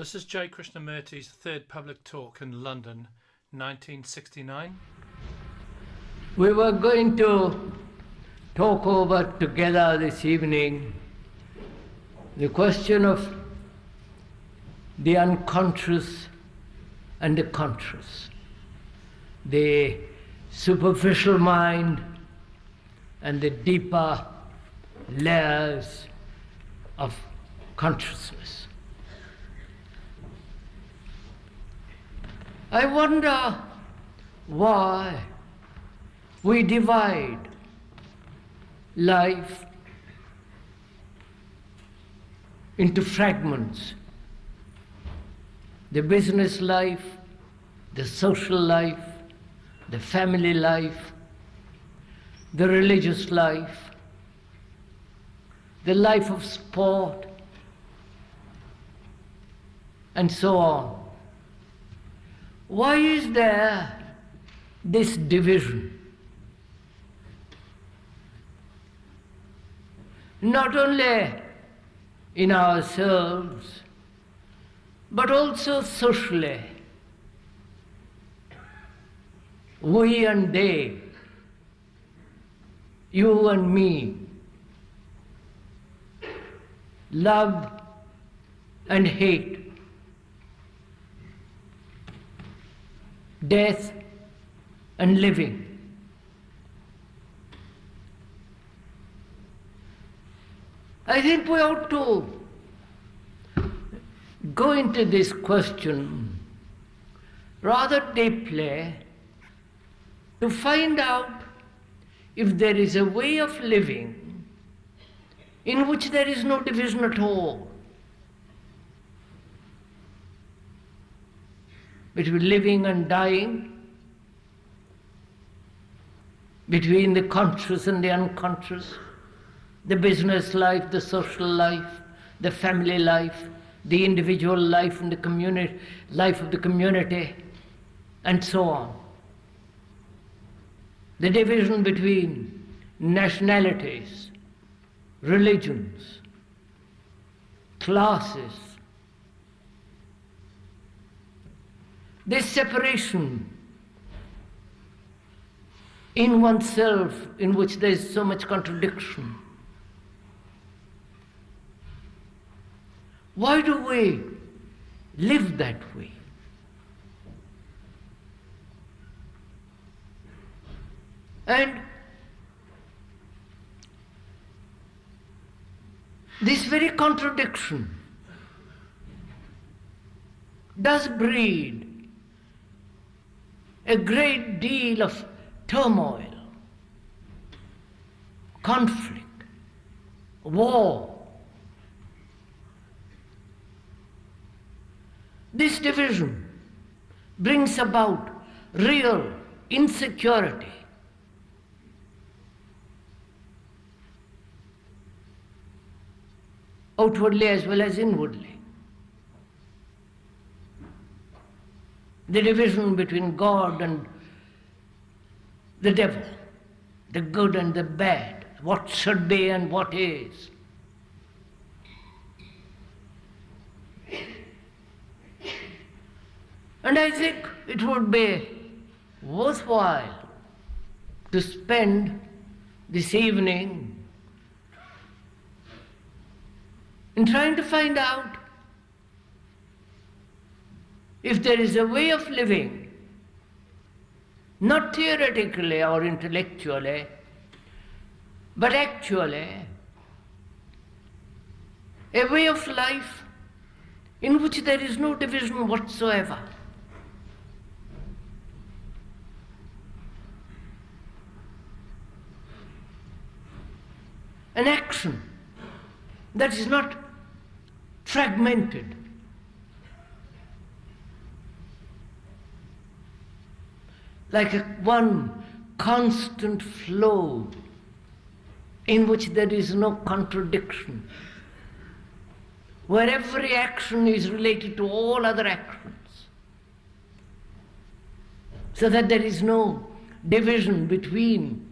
This is J. Krishnamurti's third public talk in London, 1969. We were going to talk over together this evening the question of the unconscious and the conscious, the superficial mind and the deeper layers of consciousness. I wonder why we divide life into fragments. The business life, the social life, the family life, the religious life, the life of sport, and so on. Why is there this division? Not only in ourselves, but also socially. We and they, you and me, love and hate, death and living. I think we ought to go into this question rather deeply to find out if there is a way of living in which there is no division at all between living and dying, between the conscious and the unconscious, the business life, the social life, the family life, the individual life and the community life of the community, and so on. The division between nationalities, religions, classes. This separation in oneself in which there is so much contradiction. Why do we live that way? And this very contradiction does breed a great deal of turmoil, conflict, war. This division brings about real insecurity. Outwardly as well as inwardly. The division between God and the devil, the good and the bad, what should be and what is. And I think it would be worthwhile to spend this evening in trying to find out if there is a way of living, not theoretically or intellectually, but actually, a way of life in which there is no division whatsoever. An action that is not fragmented, like one constant flow in which there is no contradiction, where every action is related to all other actions, so that there is no division between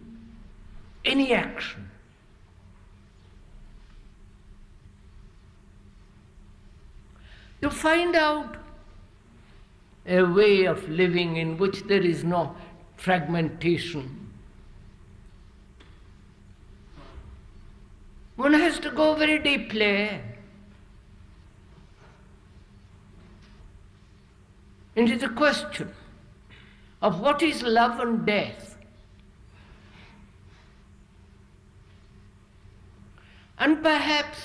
any action. to find out a way of living in which there is no fragmentation. One has to go very deeply into the question of what is love and death. And perhaps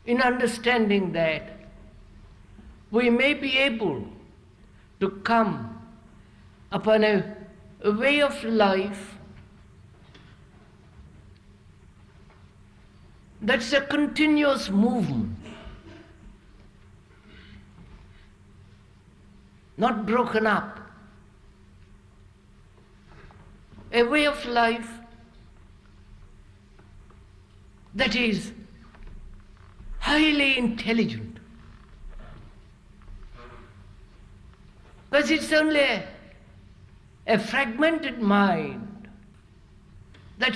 in understanding that, we may be able to come upon a way of life that's a continuous movement, not broken up. A way of life that is highly intelligent. Because it's only a fragmented mind that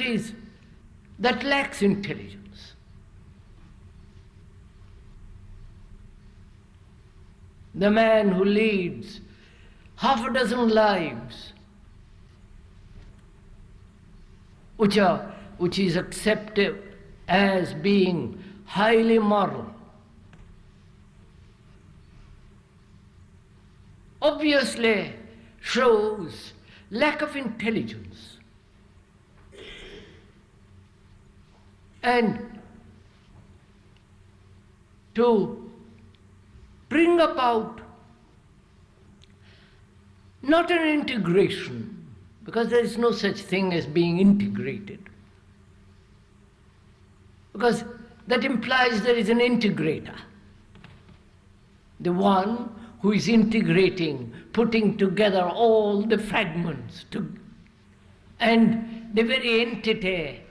lacks intelligence. The man who leads half a dozen lives which is accepted as being highly moral, obviously shows lack of intelligence. And to bring about not an integration, because there is no such thing as being integrated, because that implies there is an integrator, the one who is integrating, putting together all the fragments, and the very entity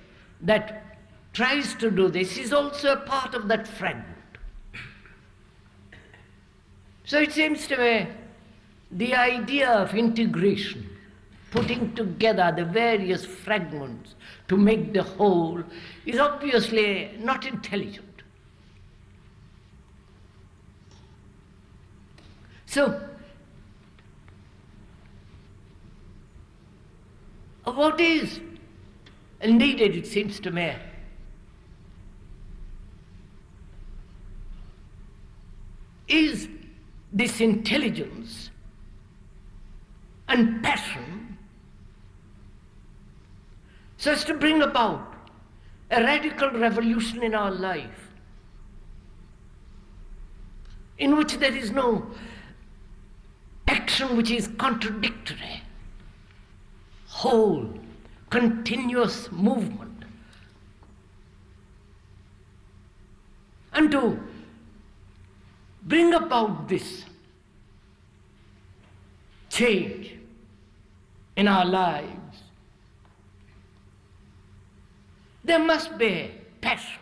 that tries to do this is also a part of that fragment. So it seems to me the idea of integration, putting together the various fragments to make the whole, is obviously not intelligent. So, what is needed, it seems to me, is this intelligence and passion so as to bring about a radical revolution in our life, in which there is no action which is contradictory, whole, continuous movement. And to bring about this change in our lives, there must be passion.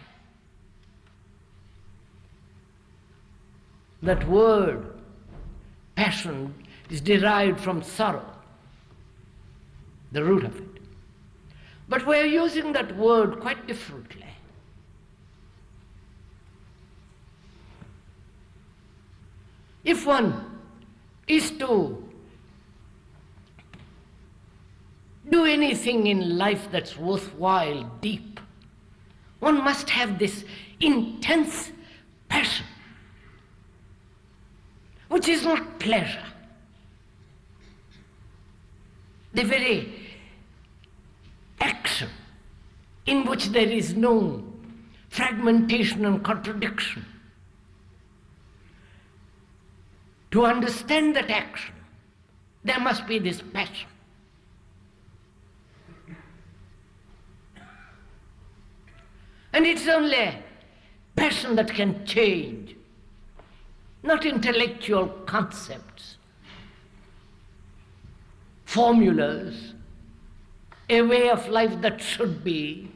That word, passion, is derived from sorrow, the root of it. But we're using that word quite differently. If one is to do anything in life that's worthwhile, deep, one must have this intense passion, which is not pleasure. The very action in which there is no fragmentation and contradiction. To understand that action, there must be this passion. And it's only passion that can change, not intellectual concepts, formulas, a way of life that should be,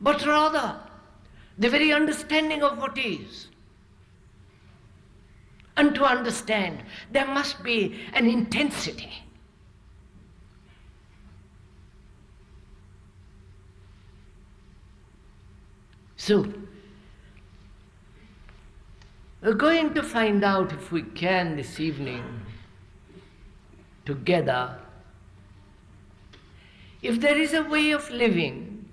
but rather the very understanding of what is. And to understand, there must be an intensity. So, We're going to find out, if we can this evening, together, if there is a way of living,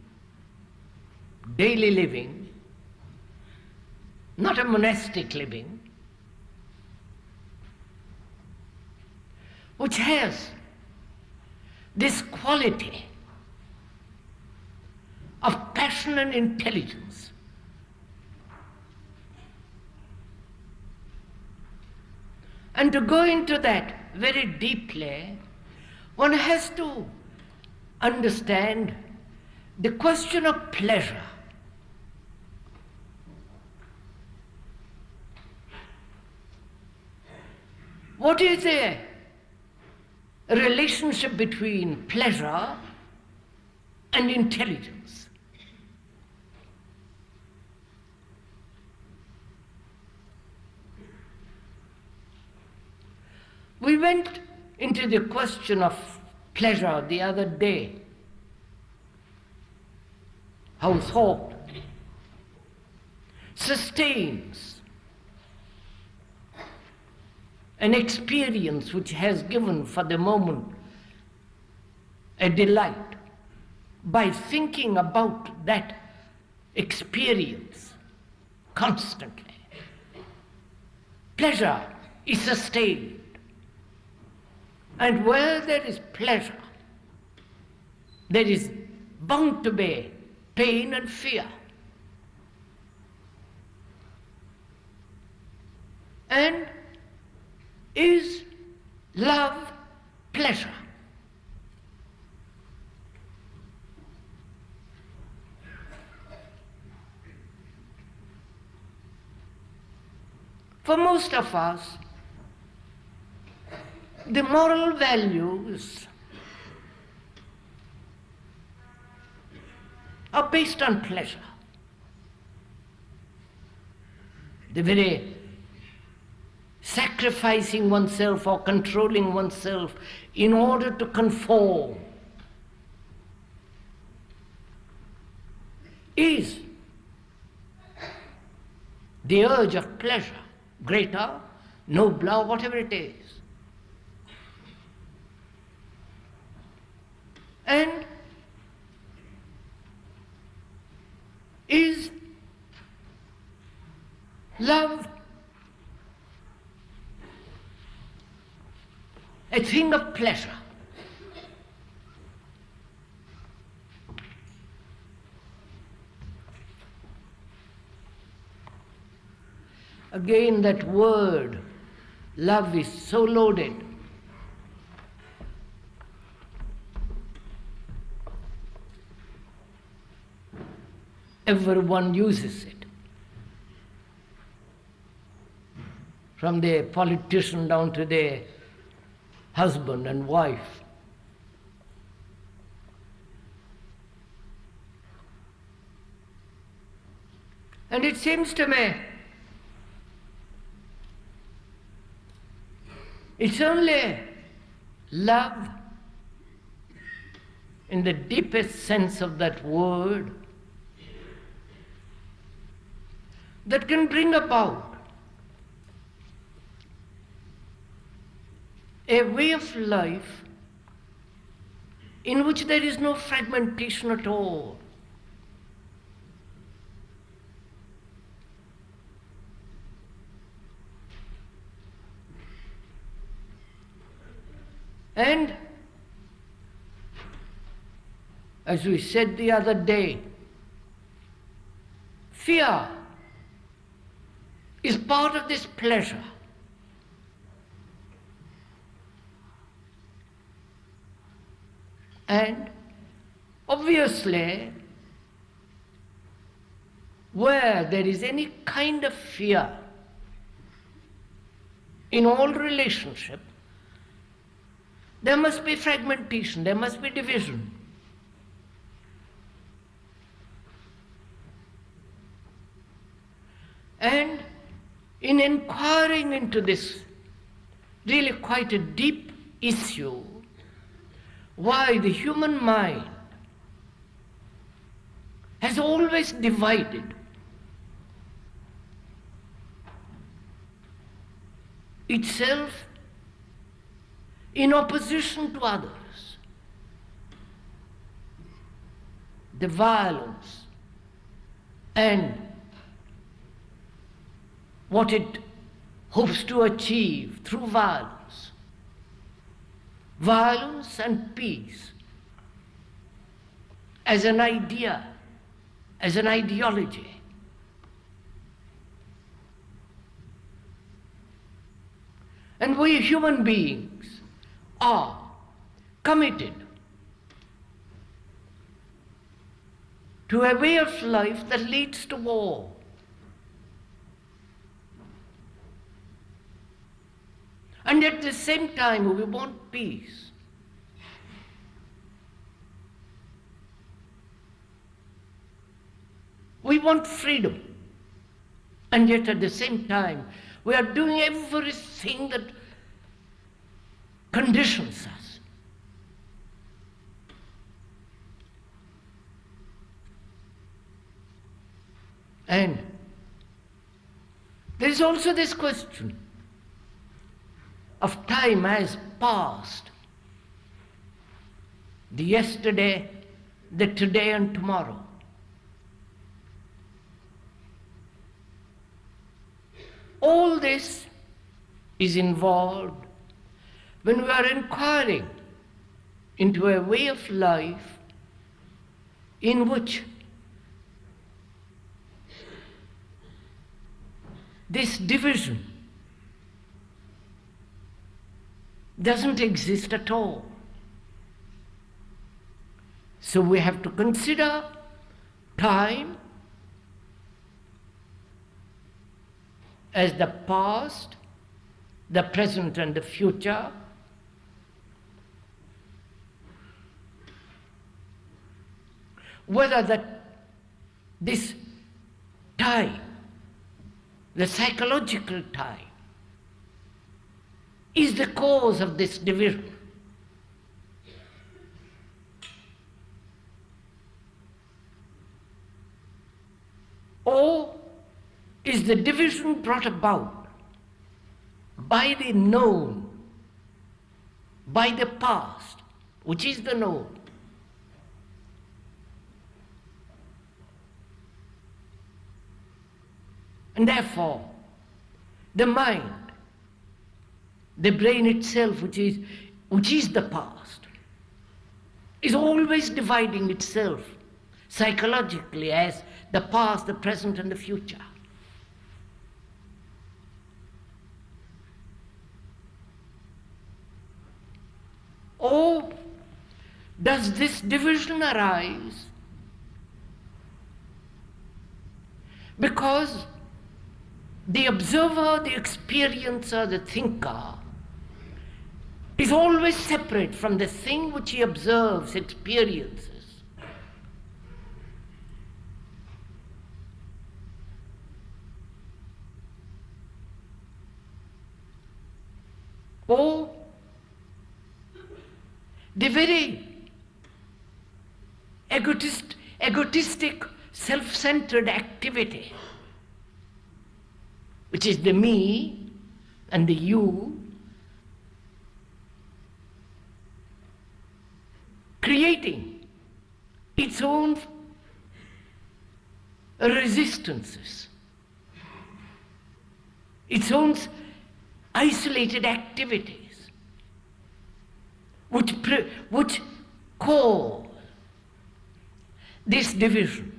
daily living, not a monastic living, which has this quality of passion and intelligence. And to go into that very deeply, one has to understand the question of pleasure. What is the relationship between pleasure and intelligence? We went into the question of pleasure the other day. How thought sustains an experience which has given for the moment a delight by thinking about that experience constantly. Pleasure is sustained. And where there is pleasure, there is bound to be pain and fear. And is love pleasure? For most of us, the moral values are based on pleasure. The very sacrificing oneself or controlling oneself in order to conform is the urge of pleasure, greater, nobler, whatever it is. And is love a thing of pleasure? Again, that word, love, is so loaded. Everyone uses it. From the politician down to the husband and wife. And it seems to me it's only love in the deepest sense of that word that can bring about a way of life in which there is no fragmentation at all. And as we said the other day, fear is part of this pleasure. And obviously, where there is any kind of fear in all relationship, there must be fragmentation, there must be division. And in inquiring into this really quite a deep issue, why the human mind has always divided itself in opposition to others. The violence and what it hopes to achieve through violence. Violence and peace as an idea, as an ideology. And we human beings are committed to a way of life that leads to war. And at the same time, we want peace. We want freedom. And yet at the same time, we are doing everything that conditions us. And there is also this question of time has passed. The yesterday, the today and tomorrow. All this is involved when we are inquiring into a way of life in which this division doesn't exist at all. So we have to consider time as the past, the present and the future, whether this time, the psychological time, is the cause of this division. Or is the division brought about by the known, by the past, which is the known? And therefore, the mind, the brain itself, which is the past, is always dividing itself psychologically as the past, the present, and the future. Or does this division arise because the observer, the experiencer, the thinker is always separate from the thing which he observes, experiences? Or the very egotistic, self-centered activity, which is the me and the you, creating its own resistances, its own isolated activities, which cause this division.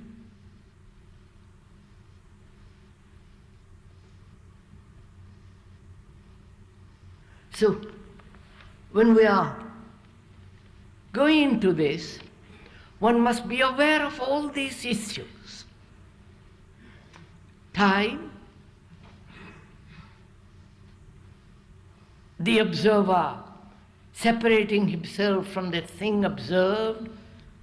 So, when we are going into this, one must be aware of all these issues. Time, the observer separating himself from the thing observed,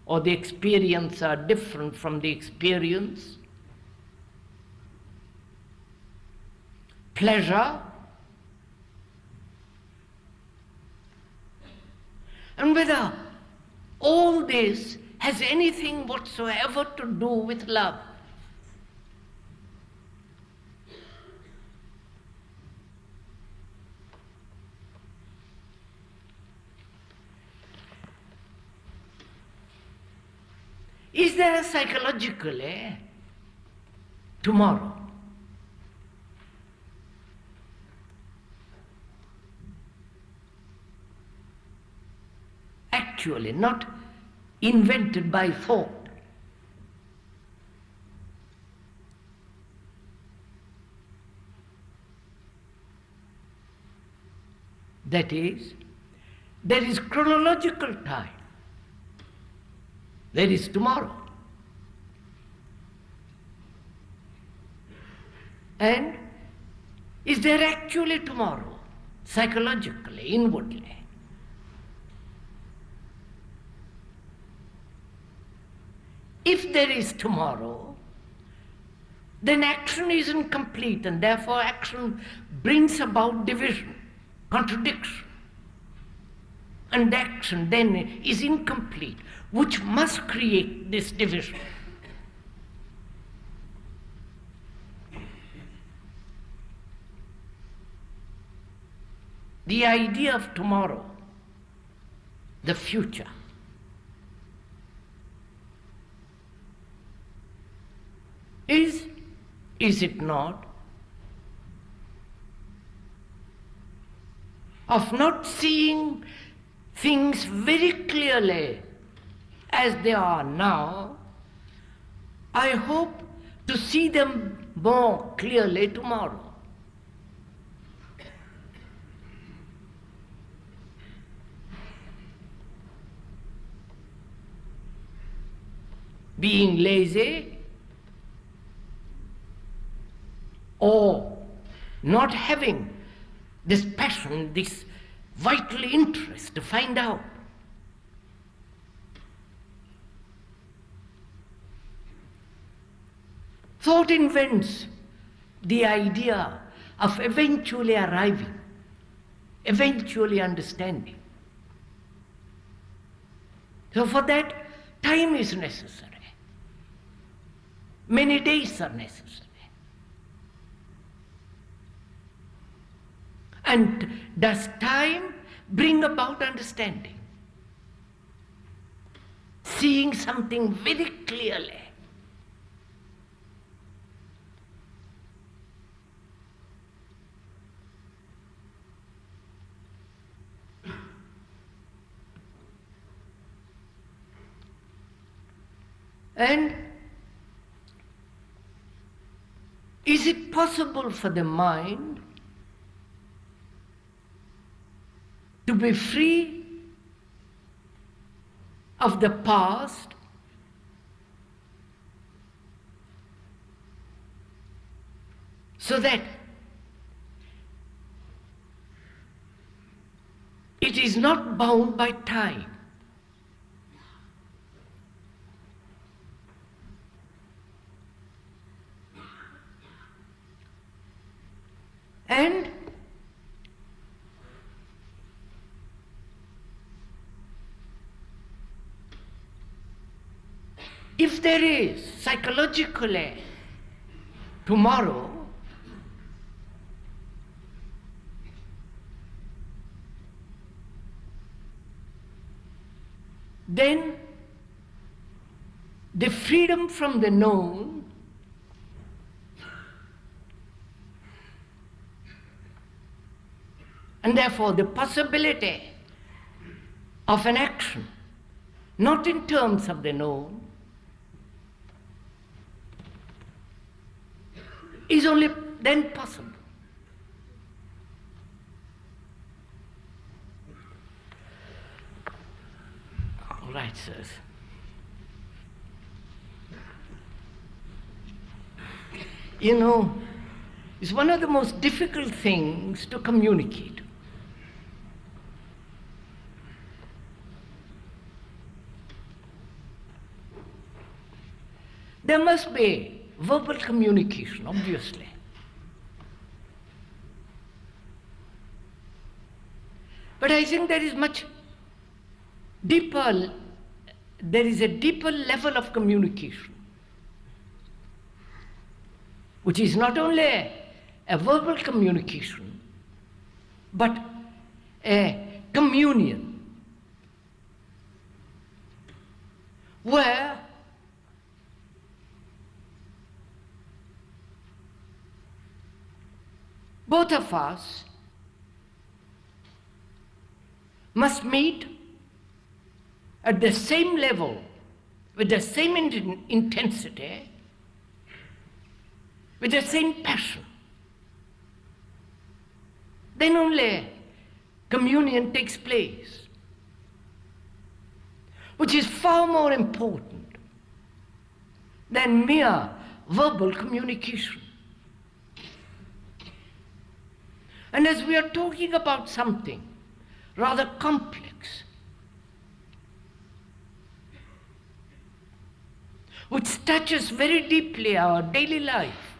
or the experience are different from the experience. Pleasure, and whether all this has anything whatsoever to do with love. Is there a psychologically tomorrow? Actually, not invented by thought. That is, there is chronological time. There is tomorrow. And is there actually tomorrow, psychologically, inwardly? If there is tomorrow, then action is incomplete, and therefore action brings about division, contradiction. And action then is incomplete, which must create this division. The idea of tomorrow, the future, is it not, of not seeing things very clearly as they are now. I hope to see them more clearly tomorrow. Being lazy or not having this passion, this vital interest to find out. Thought invents the idea of eventually arriving, eventually understanding. So for that, time is necessary. Many days are necessary. And does time bring about understanding? Seeing something very clearly. And is it possible for the mind to be free of the past so that it is not bound by time? And if there is psychologically tomorrow, then the freedom from the known and therefore the possibility of an action, not in terms of the known, is only then possible. All right, sirs. You know, it's one of the most difficult things to communicate. There must be verbal communication, obviously. But I think there is much deeper, there is a deeper level of communication, which is not only a verbal communication, but a communion, where both of us must meet at the same level, with the same intensity, with the same passion. Then only communion takes place, which is far more important than mere verbal communication. And as we are talking about something rather complex, which touches very deeply our daily life,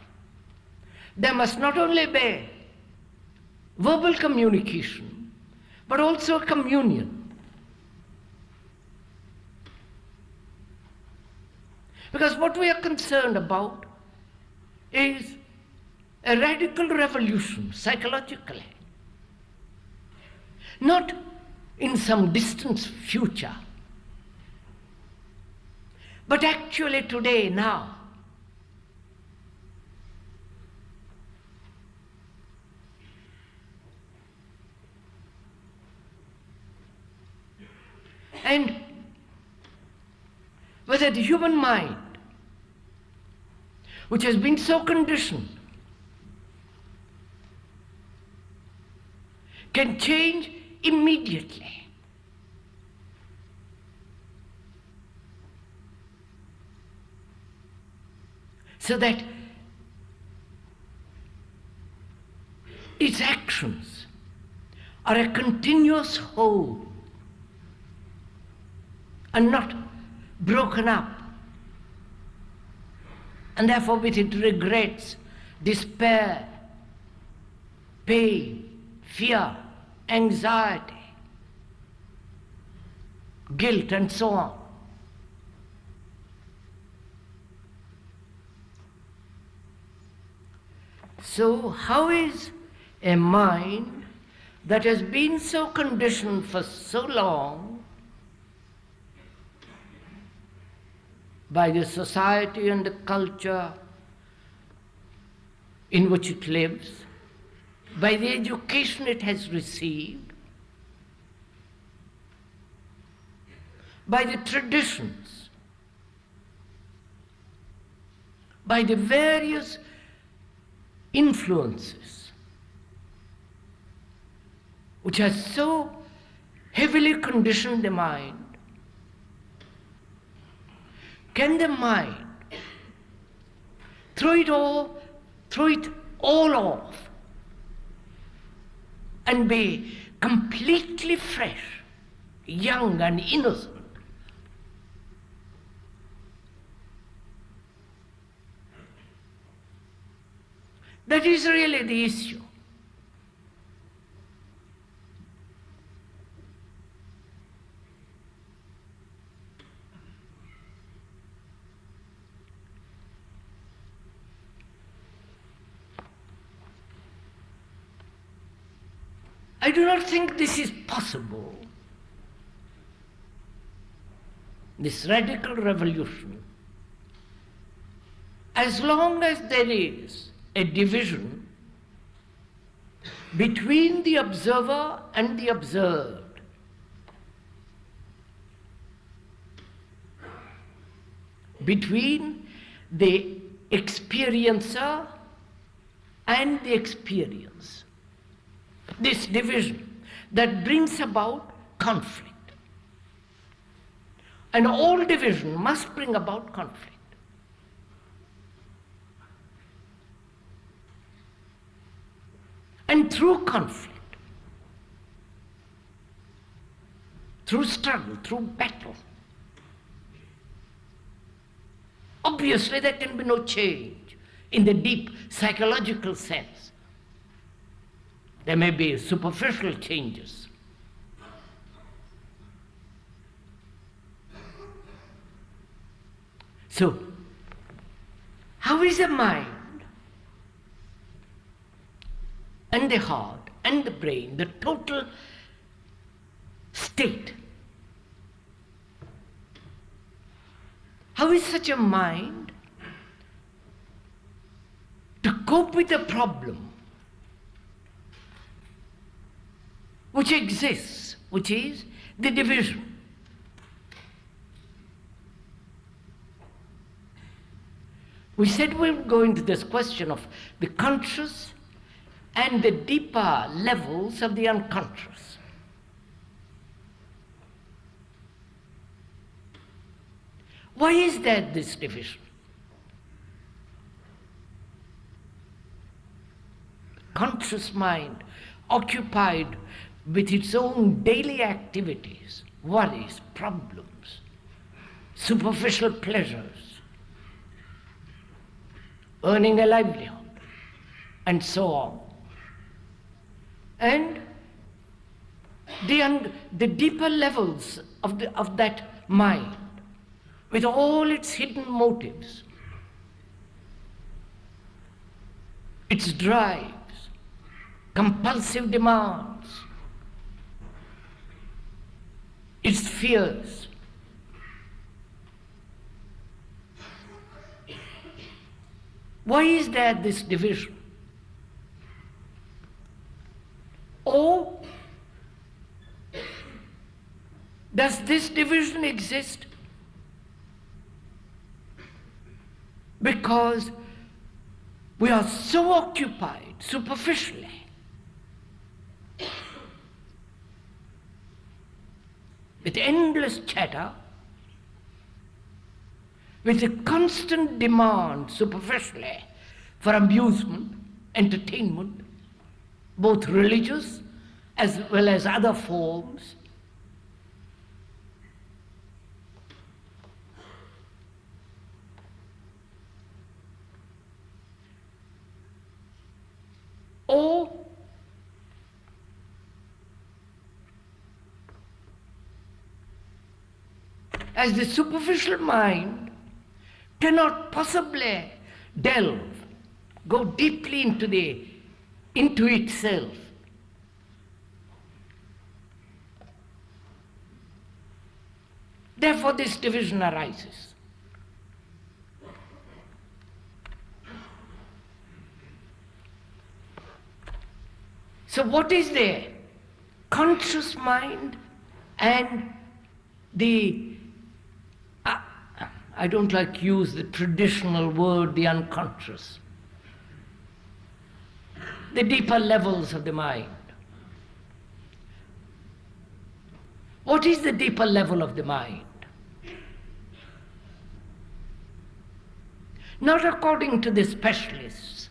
there must not only be verbal communication, but also communion. Because what we are concerned about is a radical revolution psychologically, not in some distant future, but actually today, now. And whether the human mind, which has been so conditioned, can change immediately. So that its actions are a continuous whole and not broken up, and therefore with it regrets, despair, pain, fear, anxiety, guilt, and so on. So how is a mind that has been so conditioned for so long by the society and the culture in which it lives, by the education it has received, by the traditions, by the various influences which has so heavily conditioned the mind, can the mind throw it all off and be completely fresh, young and innocent? That is really the issue. I do not think this is possible, this radical revolution, as long as there is a division between the observer and the observed, between the experiencer and the experience. This division that brings about conflict. And all division must bring about conflict. And through conflict, through struggle, through battle, obviously there can be no change in the deep psychological sense. There may be superficial changes. So, how is the mind and the heart and the brain, the total state, how is such a mind to cope with a problem which exists, which is the division. We said we would go into this question of the conscious and the deeper levels of the unconscious. Why is there this division? Conscious mind, occupied with its own daily activities, worries, problems, superficial pleasures, earning a livelihood, and so on. And the deeper levels of that mind, with all its hidden motives, its drives, compulsive demands, its fears. Why is there this division? Or does this division exist because we are so occupied superficially with endless chatter, with a constant demand superficially for amusement, entertainment, both religious as well as other forms, or as the superficial mind cannot possibly delve, go deeply into itself. Therefore, this division arises. So what is the conscious mind and the I don't like to use the traditional word, the unconscious, the deeper levels of the mind. What is the deeper level of the mind? Not according to the specialists,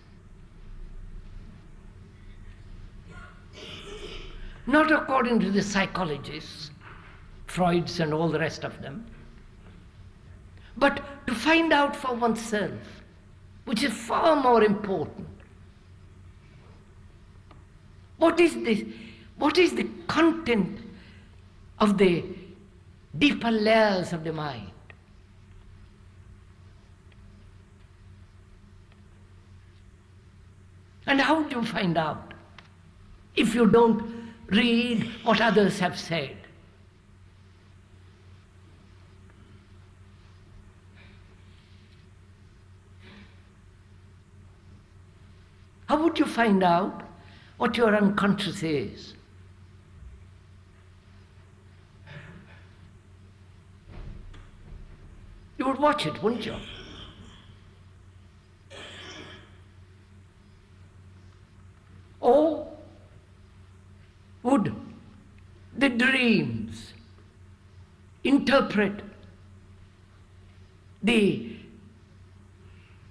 not according to the psychologists, Freud's and all the rest of them, but to find out for oneself, which is far more important. What is this? What is the content of the deeper layers of the mind? And how do you find out if you don't read what others have said? How would you find out what your unconscious is? You would watch it, wouldn't you? Or would the dreams interpret the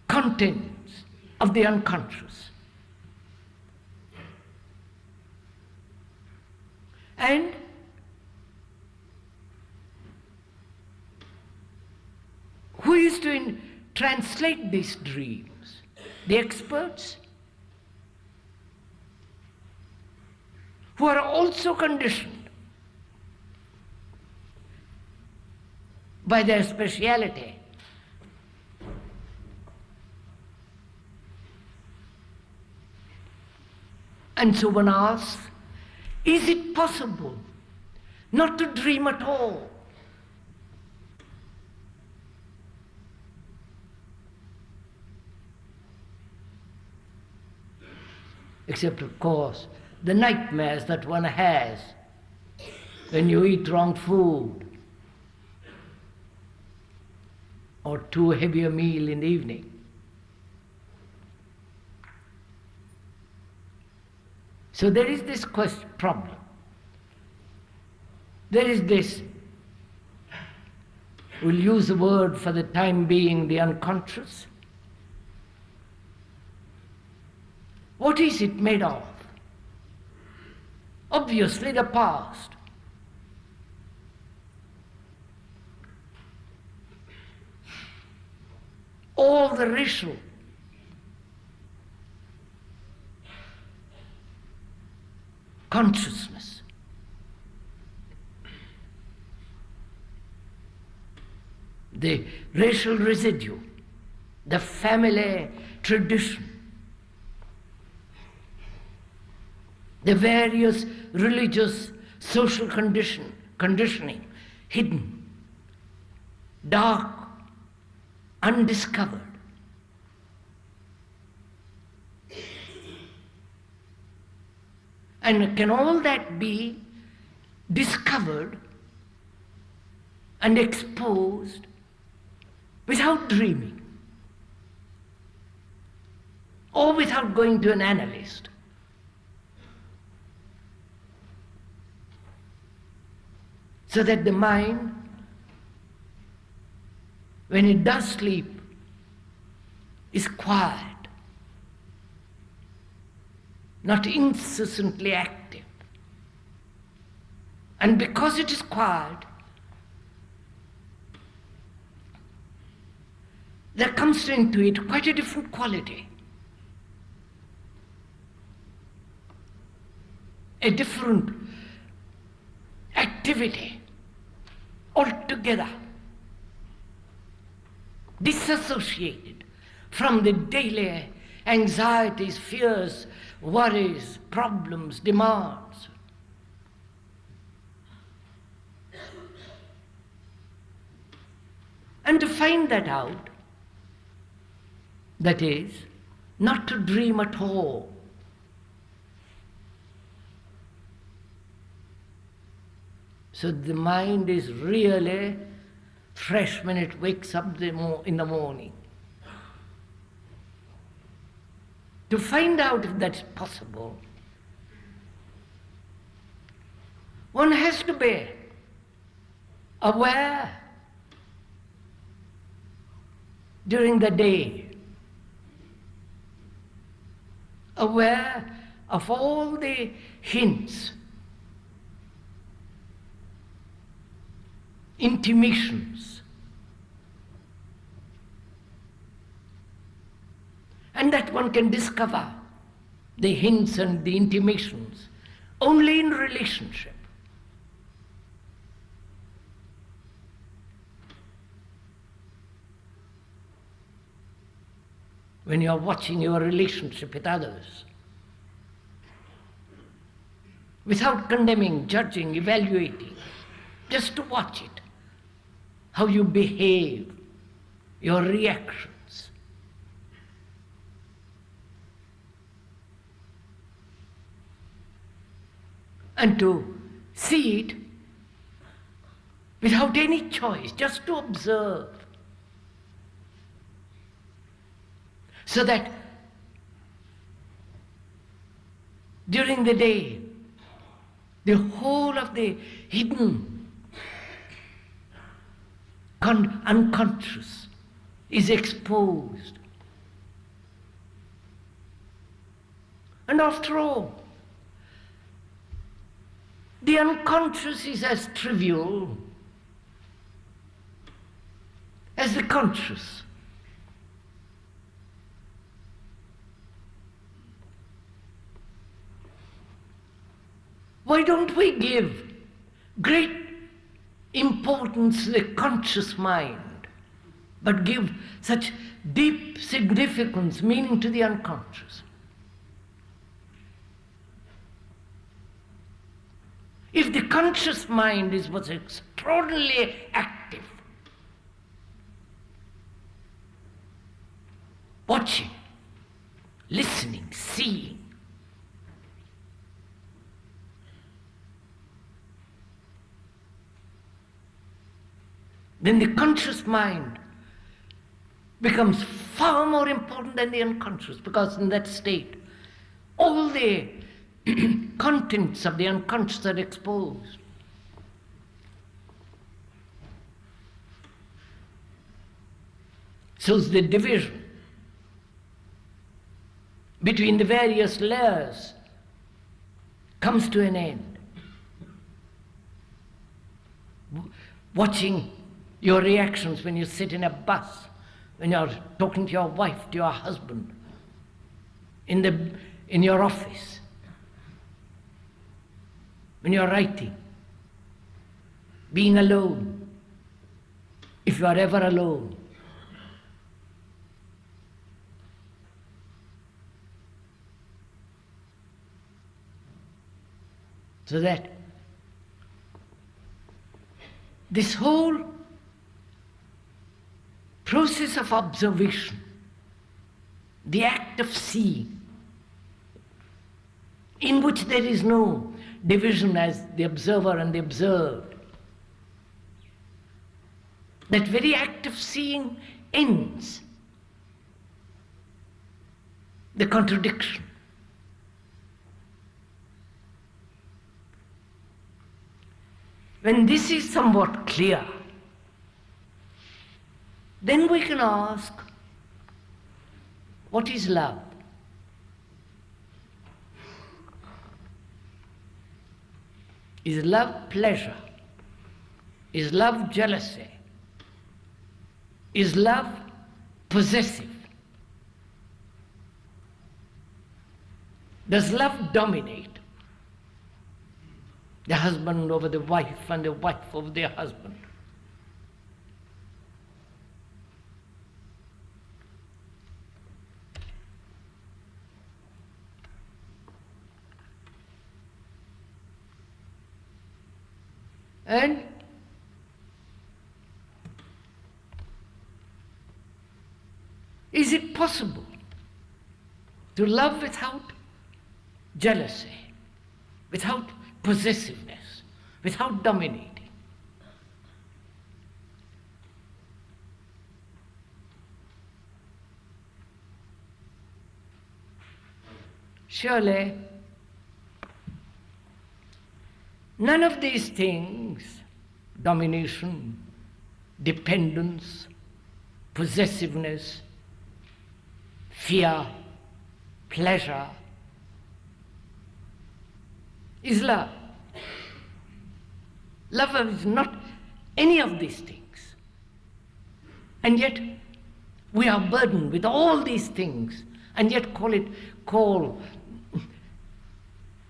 contents of the unconscious? And who is to translate these dreams? The experts, who are also conditioned by their speciality. And so one asks, is it possible not to dream at all? Except, of course, the nightmares that one has when you eat wrong food or too heavy a meal in the evening. So there is this problem. There is this, we'll use the word for the time being, the unconscious. What is it made of? Obviously the past. All the racial consciousness. The racial residue, the family tradition, the various religious, social conditioning, hidden, dark, undiscovered. And can all that be discovered and exposed without dreaming or without going to an analyst? So that the mind, when it does sleep, is quiet, not incessantly active. And because it is quiet, there comes into it quite a different quality, a different activity altogether, disassociated from the daily anxieties, fears, worries, problems, demands. And to find that out, that is, not to dream at all. So the mind is really fresh when it wakes up in the morning. To find out if that's possible, one has to be aware during the day, aware of all the hints, intimations, and that one can discover the hints and the intimations only in relationship. When you are watching your relationship with others, without condemning, judging, evaluating, just to watch it, how you behave, your reactions. And to see it without any choice, just to observe. So that during the day, the whole of the hidden, unconscious is exposed. And after all, the unconscious is as trivial as the conscious. Why don't we give great importance to the conscious mind, but give such deep significance, meaning to the unconscious? If the conscious mind is what's extraordinarily active, watching, listening, seeing, then the conscious mind becomes far more important than the unconscious, because in that state, all the contents of the unconscious are exposed. So the division between the various layers comes to an end. Watching your reactions when you sit in a bus, when you're talking to your wife, to your husband, in your office, when you're writing, being alone, if you are ever alone. So that this whole process of observation, the act of seeing, in which there is no division as the observer and the observed, that very act of seeing ends the contradiction. When this is somewhat clear, then we can ask, what is love? Is love pleasure? Is love jealousy? Is love possessive? Does love dominate? The husband over the wife and the wife over the husband. And is it possible to love without jealousy, without possessiveness, without dominating? Surely, none of these things, domination, dependence, possessiveness, fear, pleasure, is love. Love is not any of these things. And yet we are burdened with all these things, and yet call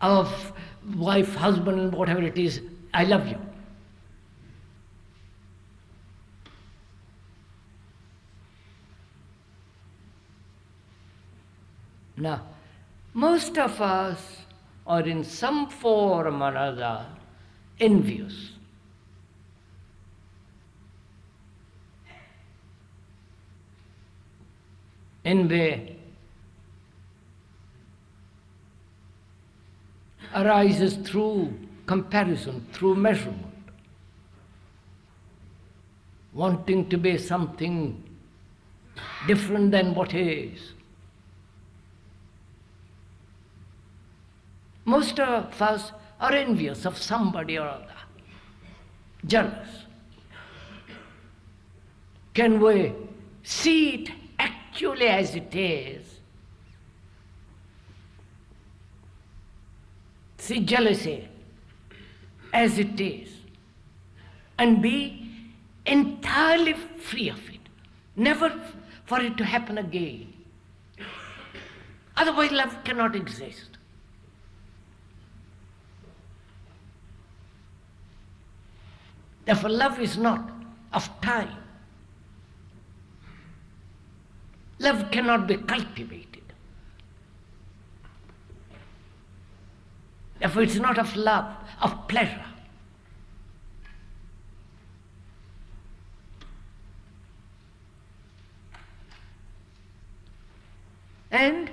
our wife, husband, whatever it is, I love you. Now, most of us are in some form or other envious. Envy arises through comparison, through measurement, wanting to be something different than what is. Most of us are envious of somebody or other, jealous. Can we see it actually as it is? See jealousy as it is, and be entirely free of it, never for it to happen again. Otherwise, love cannot exist. Therefore, love is not of time. Love cannot be cultivated. Therefore, it's not of love, of pleasure. And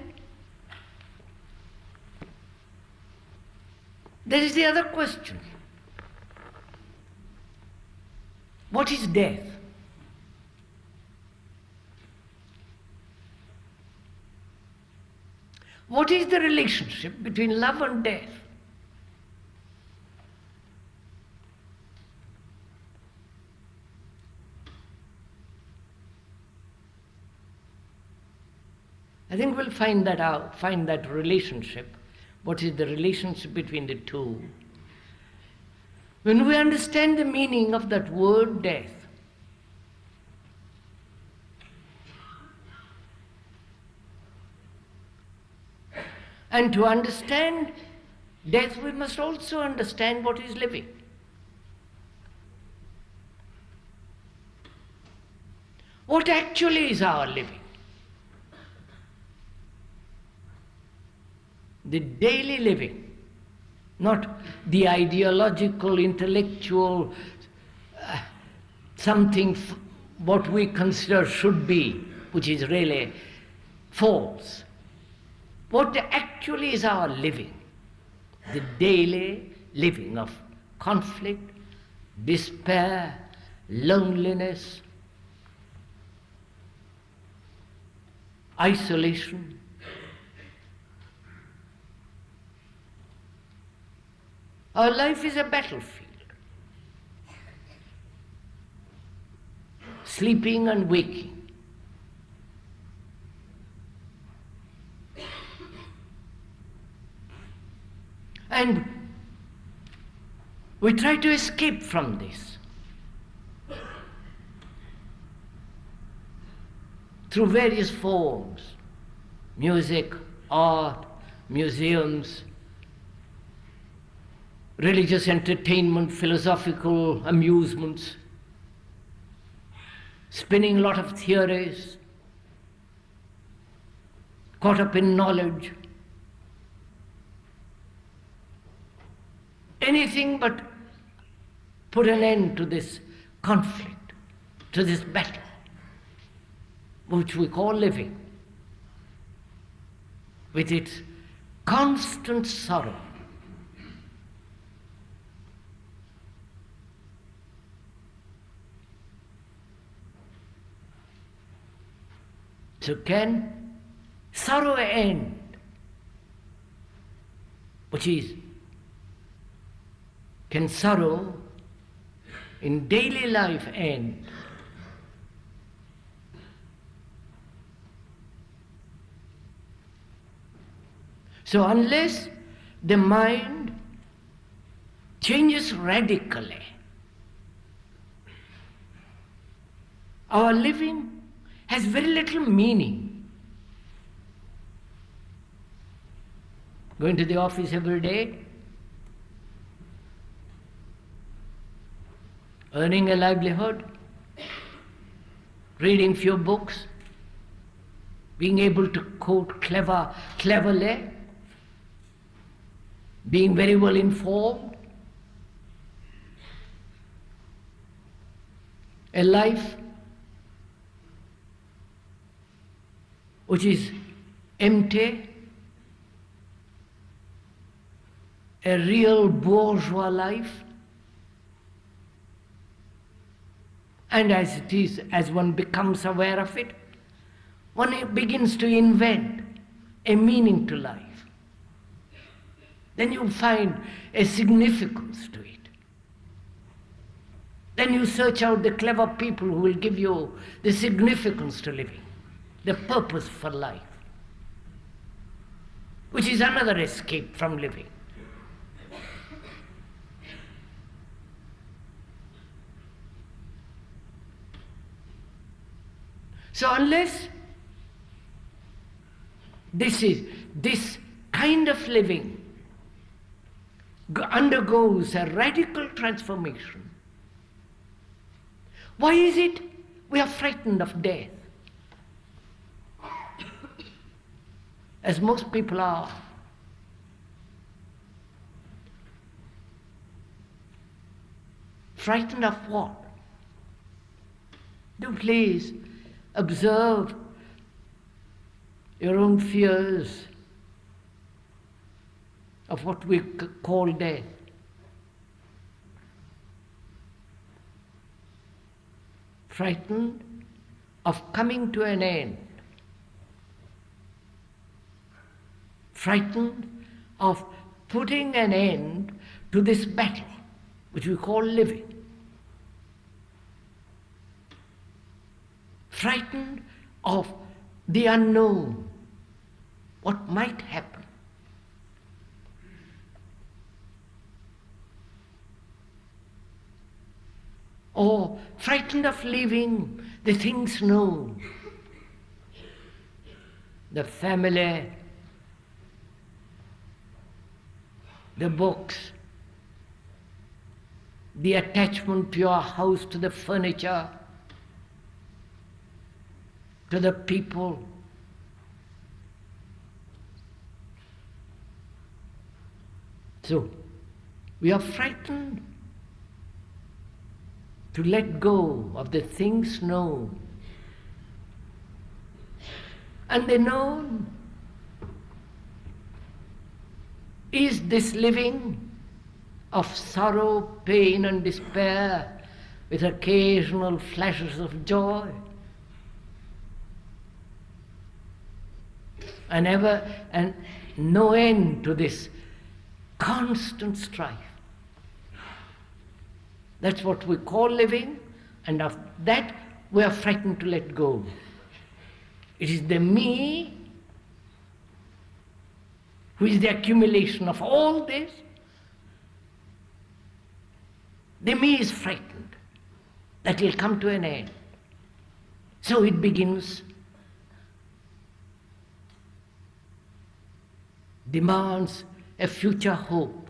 there is the other question. What is death? What is the relationship between love and death? I think we'll find that out, find that relationship. What is the relationship between the two? When we understand the meaning of that word death, and to understand death, we must also understand what is living. What actually is our living? The daily living, not the ideological, intellectual, something what we consider should be, which is really false. What actually is our living? The daily living of conflict, despair, loneliness, isolation. Our life is a battlefield. Sleeping and waking. And we try to escape from this through various forms: music, art, museums, religious entertainment, philosophical amusements, spinning a lot of theories, caught up in knowledge. Anything but put an end to this conflict, to this battle, which we call living, with its constant sorrow. So can sorrow end? Which is, can sorrow in daily life end? So unless the mind changes radically, our living has very little meaning. Going to the office every day, earning a livelihood, reading few books, being able to quote cleverly, being very well informed, a life which is empty, a real bourgeois life. And as it is, as one becomes aware of it, one begins to invent a meaning to life. Then you find a significance to it. Then you search out the clever people who will give you the significance to living, the purpose for life, which is another escape from living. So unless this kind of living undergoes a radical transformation, why is it we are frightened of death? As most people are. Frightened of what? Do please observe your own fears of what we call death. frightened of coming to an end, frightened of putting an end to this battle, which we call living. Frightened of the unknown, what might happen. Or frightened of leaving the things known, the family, the books, the attachment to your house, to the furniture, to the people. So, we are frightened to let go of the things known. And the known is this living of sorrow, pain and despair with occasional flashes of joy. And no end to this constant strife. That's what we call living, and of that we are frightened to let go. It is the me who is the accumulation of all this. The me is frightened that will come to an end. So it begins, demands a future hope.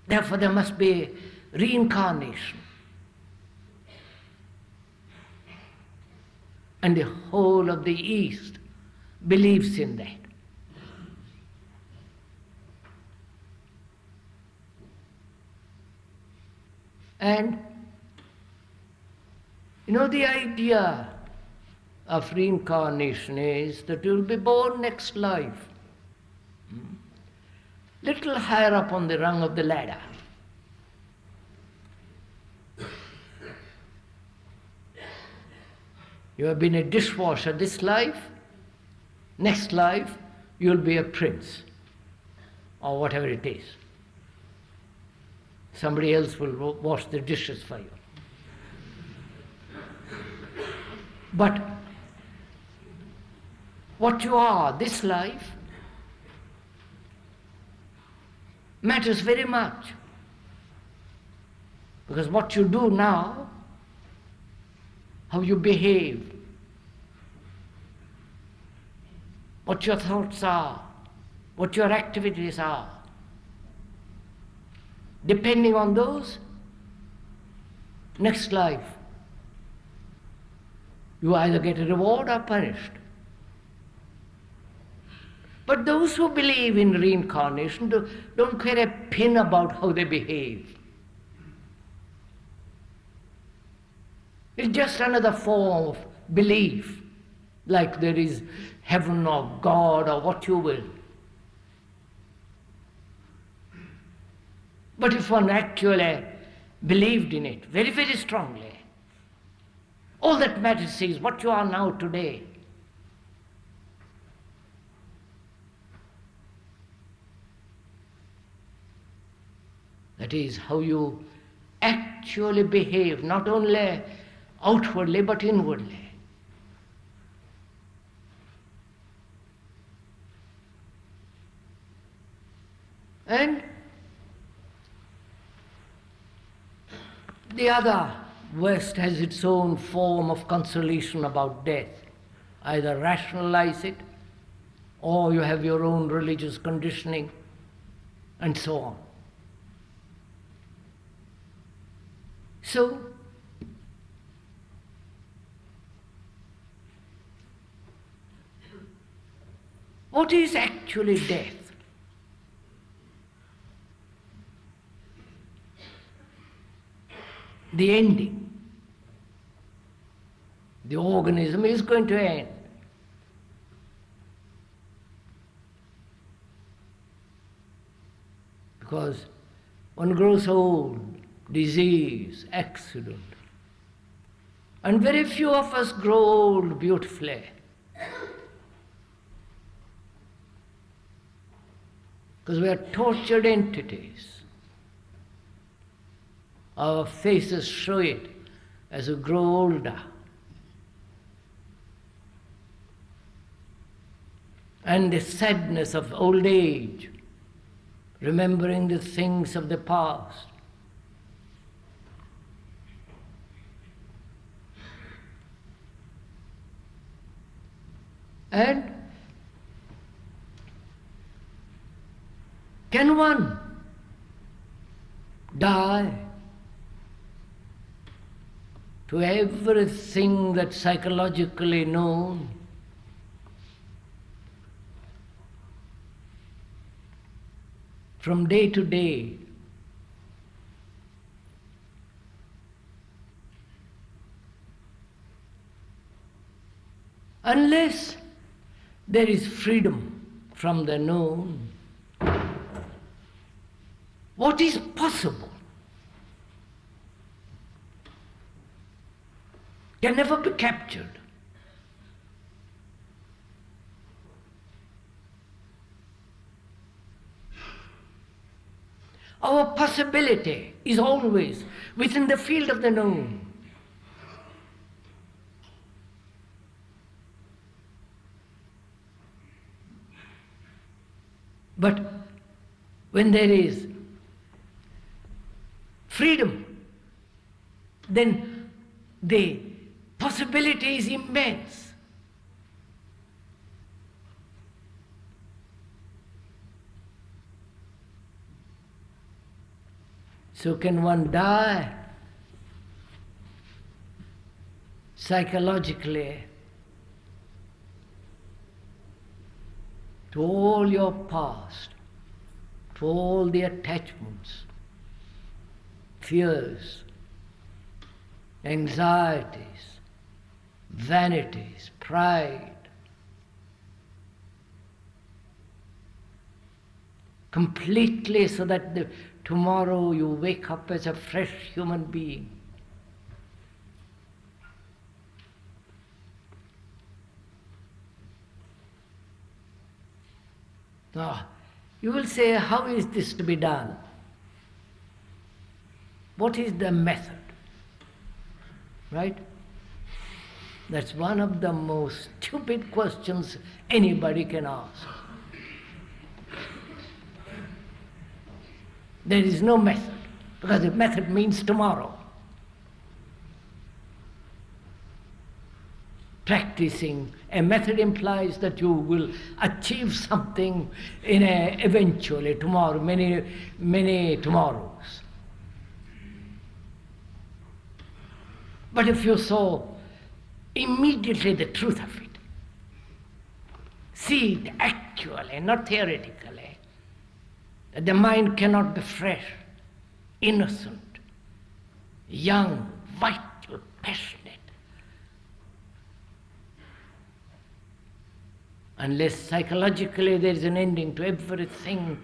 Therefore there must be reincarnation. And the whole of the East believes in that. And the idea of reincarnation is that you will be born next life, little higher up on the rung of the ladder. You have been a dishwasher this life, next life you'll be a prince, or whatever it is. Somebody else will wash the dishes for you. But what you are this life matters very much. Because what you do now, how you behave, what your thoughts are, what your activities are, depending on those, next life, you either get a reward or punished. But those who believe in reincarnation don't care a pin about how they behave. It's just another form of belief, like there is heaven or God or what you will. But if one actually believed in it very, very strongly, all that matters is what you are now today. That is how you actually behave, not only outwardly but inwardly. And the other West has its own form of consolation about death. Either rationalize it, or you have your own religious conditioning, and so on. So, what is actually death? The ending. The organism is going to end. Because one grows old, disease, accident. And very few of us grow old beautifully. Because we are tortured entities. Our faces show it as we grow older. And the sadness of old age, remembering the things of the past. And can one die to everything that's psychologically known? From day to day, unless there is freedom from the known, what is possible can never be captured. Our possibility is always within the field of the known. But when there is freedom, then the possibility is immense. So can one die psychologically to all your past, to all the attachments, fears, anxieties, vanities, pride, completely, so that tomorrow you wake up as a fresh human being. Now, you will say, how is this to be done? What is the method? Right? That's one of the most stupid questions anybody can ask. There is no method, because the method means tomorrow. Practicing a method implies that you will achieve something eventually tomorrow, many tomorrows. But if you saw immediately the truth of it, see it actually, not theoretically, that the mind cannot be fresh, innocent, young, vital, passionate, unless psychologically there is an ending to everything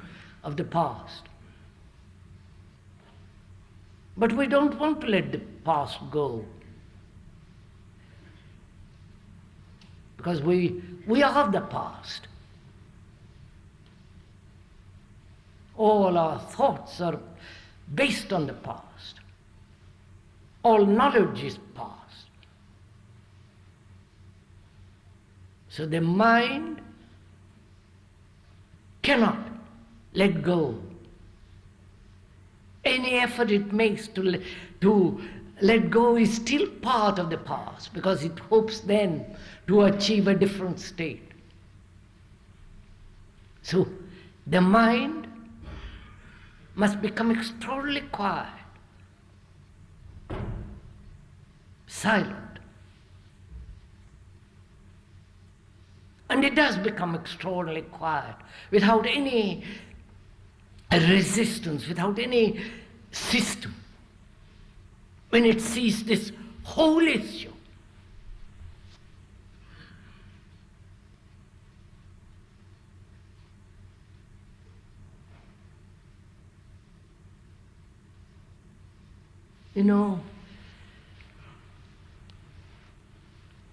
of the past. But we don't want to let the past go, because we are the past. All our thoughts are based on the past. All knowledge is past. So the mind cannot let go. Any effort it makes to let go is still part of the past, because it hopes then to achieve a different state. So the mind must become extraordinarily quiet, silent. And it does become extraordinarily quiet, without any resistance, without any system. When it sees this whole issue, You know,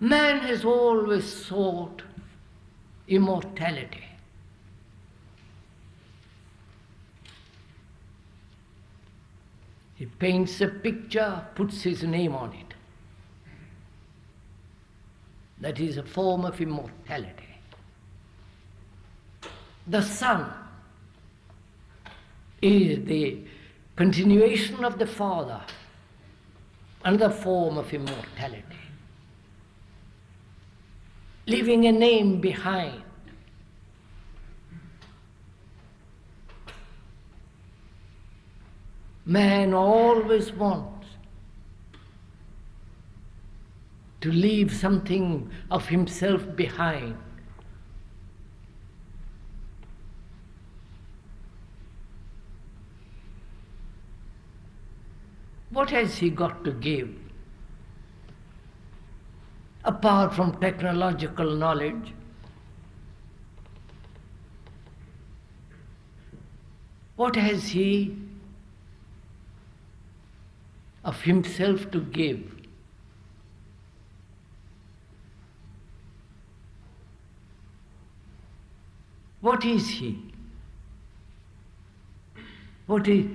man has always sought immortality. He paints a picture, puts his name on it. That is a form of immortality. The Son is the continuation of the Father, another form of immortality. Leaving a name behind. Man always wants to leave something of himself behind. What has he got to give? Apart from technological knowledge, what has he of himself to give? What is he? What is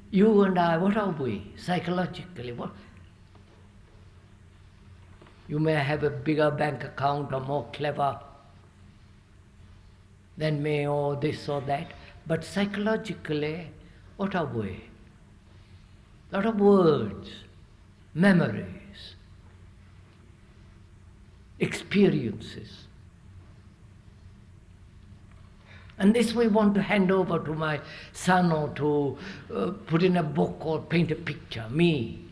you and I? What are we psychologically? What? You may have a bigger bank account or more clever than me or this or that, but psychologically, what are we? A lot of words, memories, experiences. And this we want to hand over to my son or to put in a book or paint a picture, me.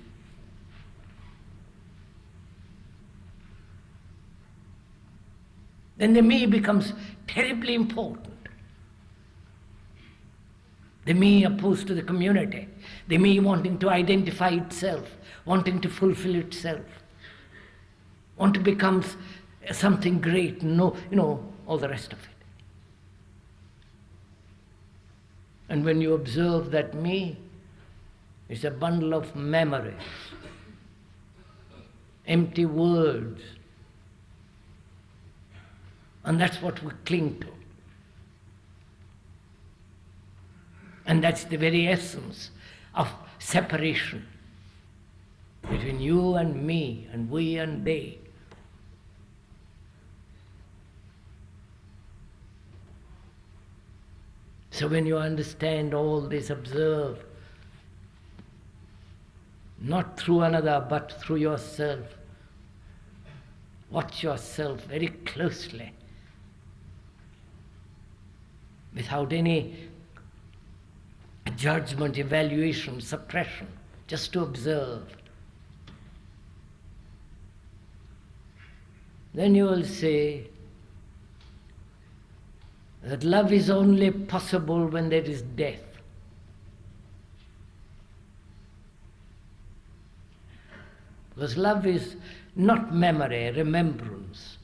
Then the me becomes terribly important. The me opposed to the community. The me wanting to identify itself, wanting to fulfill itself, want to become something great, all the rest of it. And when you observe that me, it's a bundle of memories, empty words. And that's what we cling to. And that's the very essence of separation between you and me, and we and they. So when you understand all this, observe, not through another, but through yourself. Watch yourself very closely, without any judgment, evaluation, suppression, just to observe. Then you will say that love is only possible when there is death. Because love is not memory, remembrance.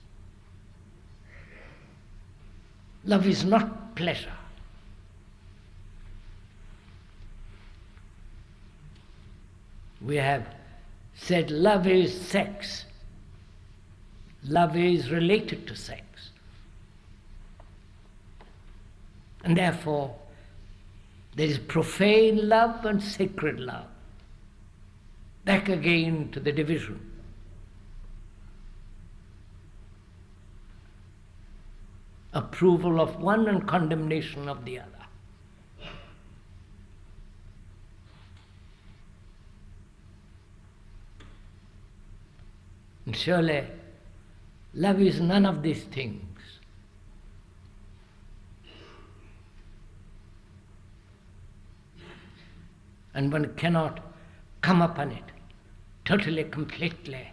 Love is not pleasure. We have said love is sex. Love is related to sex. And therefore, there is profane love and sacred love. Back again to the division. Approval of one and condemnation of the other. And surely, love is none of these things. And one cannot come upon it totally, completely,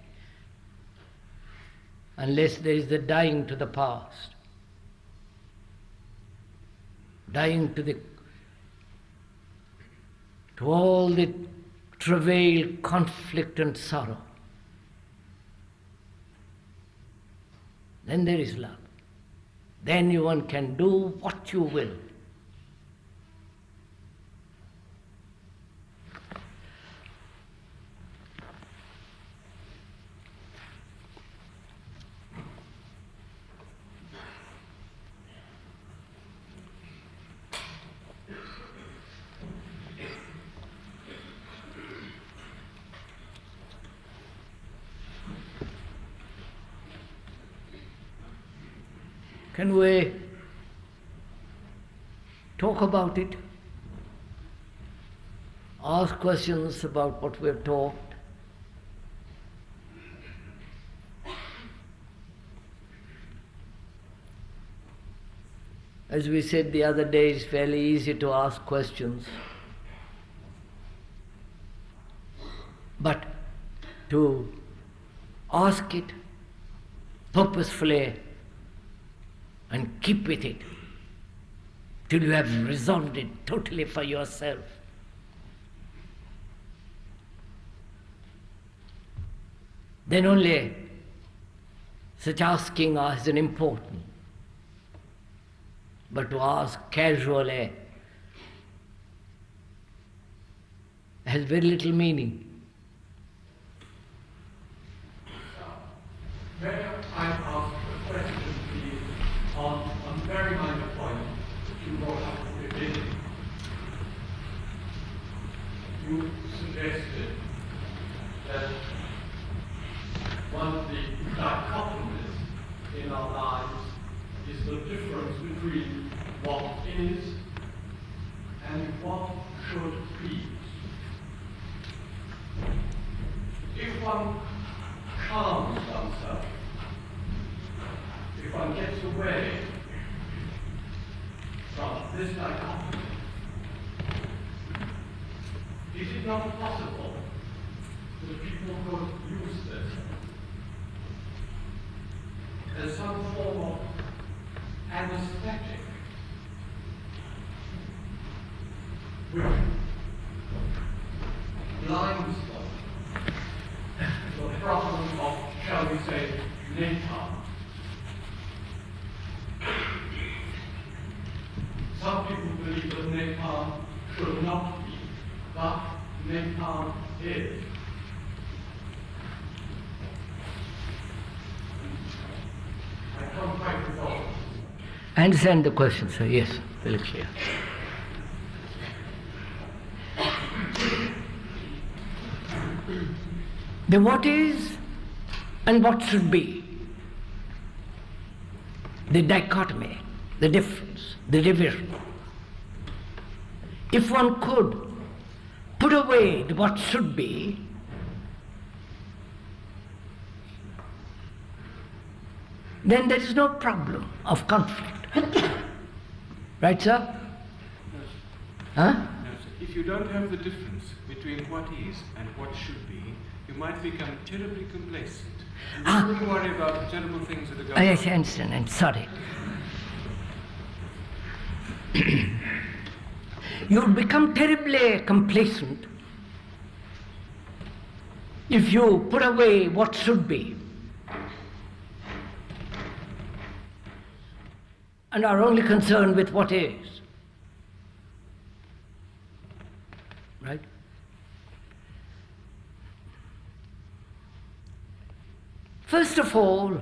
unless there is the dying to the past, dying to all the travail, conflict and sorrow. Then there is love. Then one can do what you will. Can we talk about it? Ask questions about what we've talked? As we said the other day, it's fairly easy to ask questions. But to ask it purposefully and keep with it till you have resolved it totally for yourself. Then only such asking is an important. But to ask casually has very little meaning. May I ask a question, please, on a very minor point that you brought up at the beginning? You suggested that one of the dichotomies in our lives is the difference between what is and what should be. If one calms oneself, if one gets away from this dichotomy, is it not possible that people could use this as some form of anesthetic, which blinds them to the problem of, shall we say, napalm? Some people believe that napalm should not be, but napalm is. I can't quite resolve. I understand the question, sir. Yes, very clear. The what is and what should be, the dichotomy, the difference, the division. If one could put away the what should be, then there is no problem of conflict. Right, sir? No, sir. Huh? No, sir. If you don't have the difference between what is and what should be, you might become terribly complacent. You wouldn't worry about the terrible things that are going on. Yes, I understand. I'm sorry. You'll become terribly complacent if you put away what should be and are only concerned with what is. Right? First of all,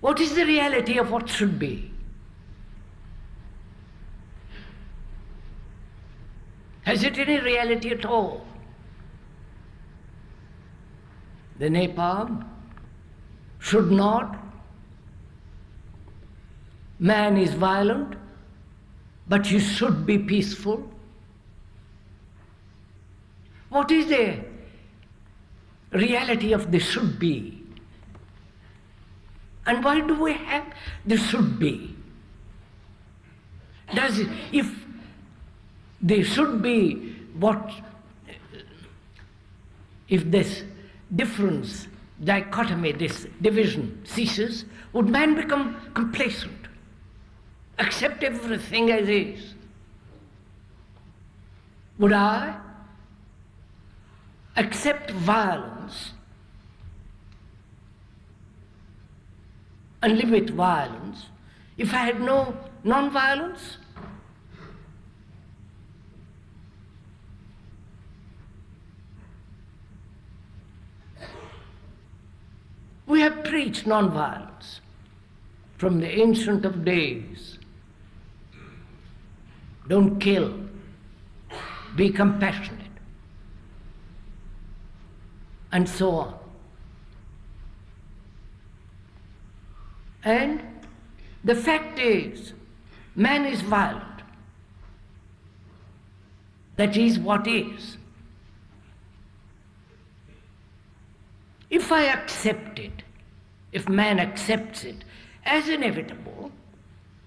what is the reality of what should be? Has it any reality at all? The napalm should not. Man is violent, but he should be peaceful. What is the reality of the should be? And why do we have the should be? Does it, if there should be what, if this difference, dichotomy, this division ceases, would man become complacent, accept everything as is? Would I accept violence and live with violence if I had no non-violence? We have preached non-violence from the ancient of days. Don't kill, be compassionate, and so on. And the fact is, man is violent. That is what is. If I accept it, if man accepts it as inevitable,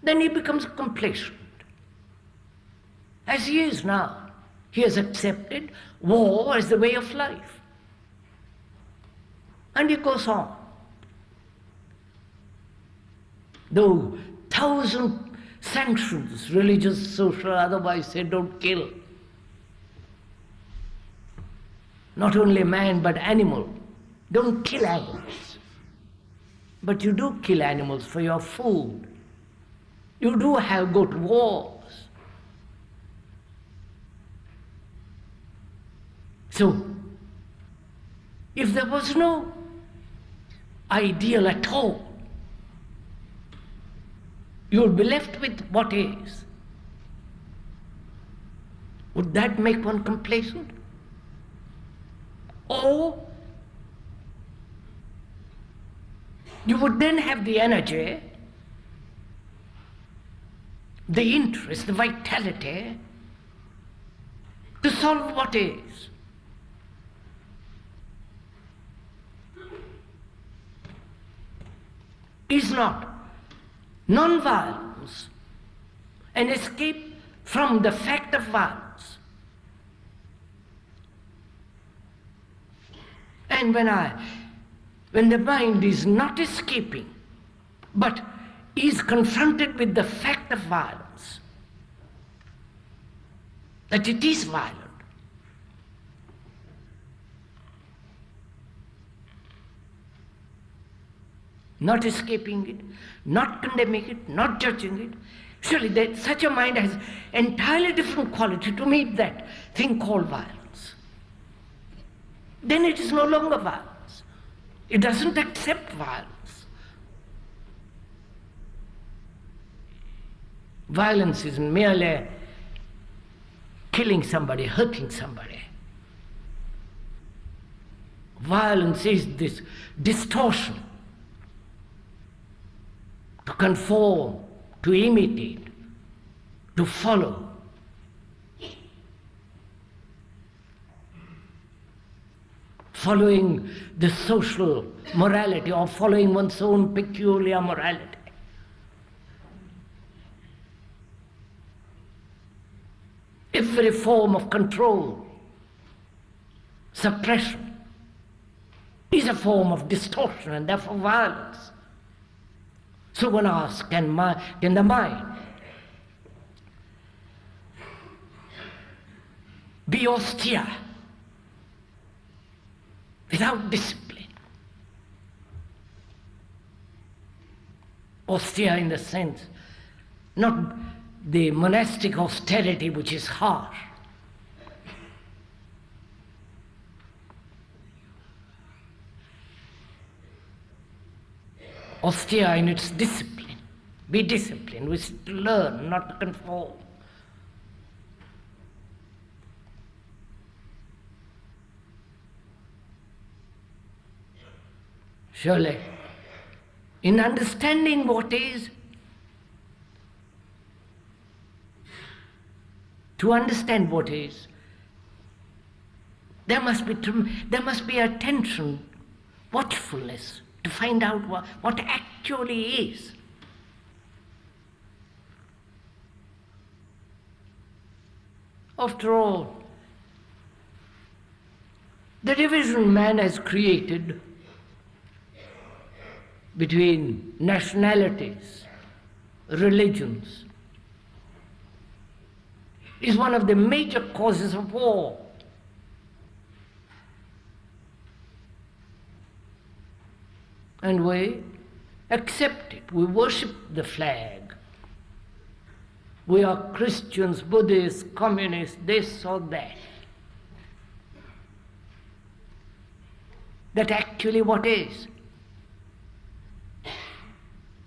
then he becomes complacent. As he is now. He has accepted war as the way of life. And he goes on. Though 1,000 sanctions, religious, social, otherwise, say don't kill. Not only man but animal. Don't kill animals. But you do kill animals for your food. You do go to wars. So, if there was no ideal at all, you would be left with what is. Would that make one complacent? Or you would then have the energy, the interest, the vitality to solve what is. Is not non-violence an escape from the fact of violence? And when the mind is not escaping, but is confronted with the fact of violence, that it is violent, not escaping it, not condemning it, not judging it. Surely such a mind has entirely different quality to meet that thing called violence. Then it is no longer violence. It doesn't accept violence. Violence is merely killing somebody, hurting somebody. Violence is this distortion, to conform, to imitate, to follow. Following the social morality or following one's own peculiar morality. Every form of control, suppression, is a form of distortion and therefore violence. So one asks, can the mind be austere without discipline? Austere in the sense, not the monastic austerity which is harsh. Austere in its discipline. Be disciplined, we should learn, not to conform. Surely, in understanding what is, to understand what is, there must be attention, watchfulness, to find out what actually is. After all, the division man has created between nationalities, religions, is one of the major causes of war. And we accept it. We worship the flag. We are Christians, Buddhists, communists, this or that. That actually what is?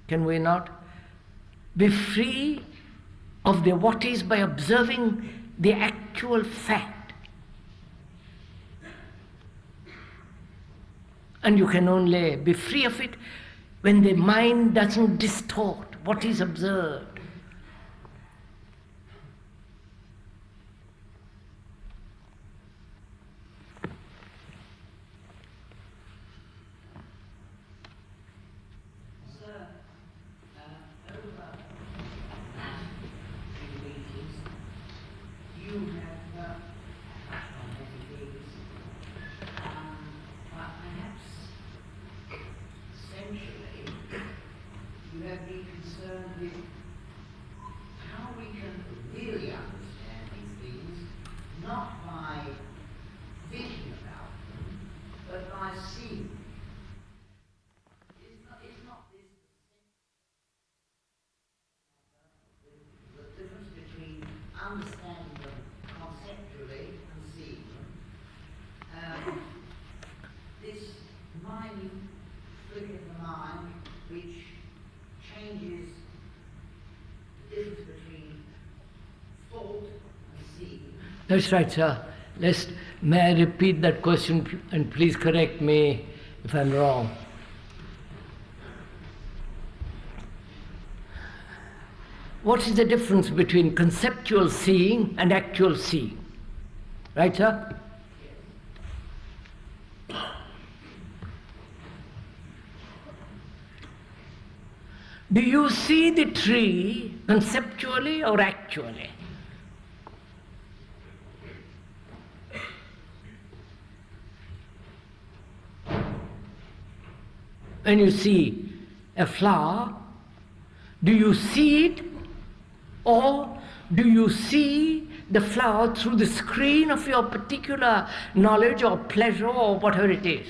Can we not be free of the what is by observing the actual fact? And you can only be free of it when the mind doesn't distort what is observed. Understanding them conceptually and seeing them. This mind, flick of the mind, which changes the difference between thought and seeing. That's right, sir. May I repeat that question and please correct me if I'm wrong. What is the difference between conceptual seeing and actual seeing? Right, sir? Do you see the tree conceptually or actually? When you see a flower, do you see it, or do you see the flower through the screen of your particular knowledge or pleasure or whatever it is,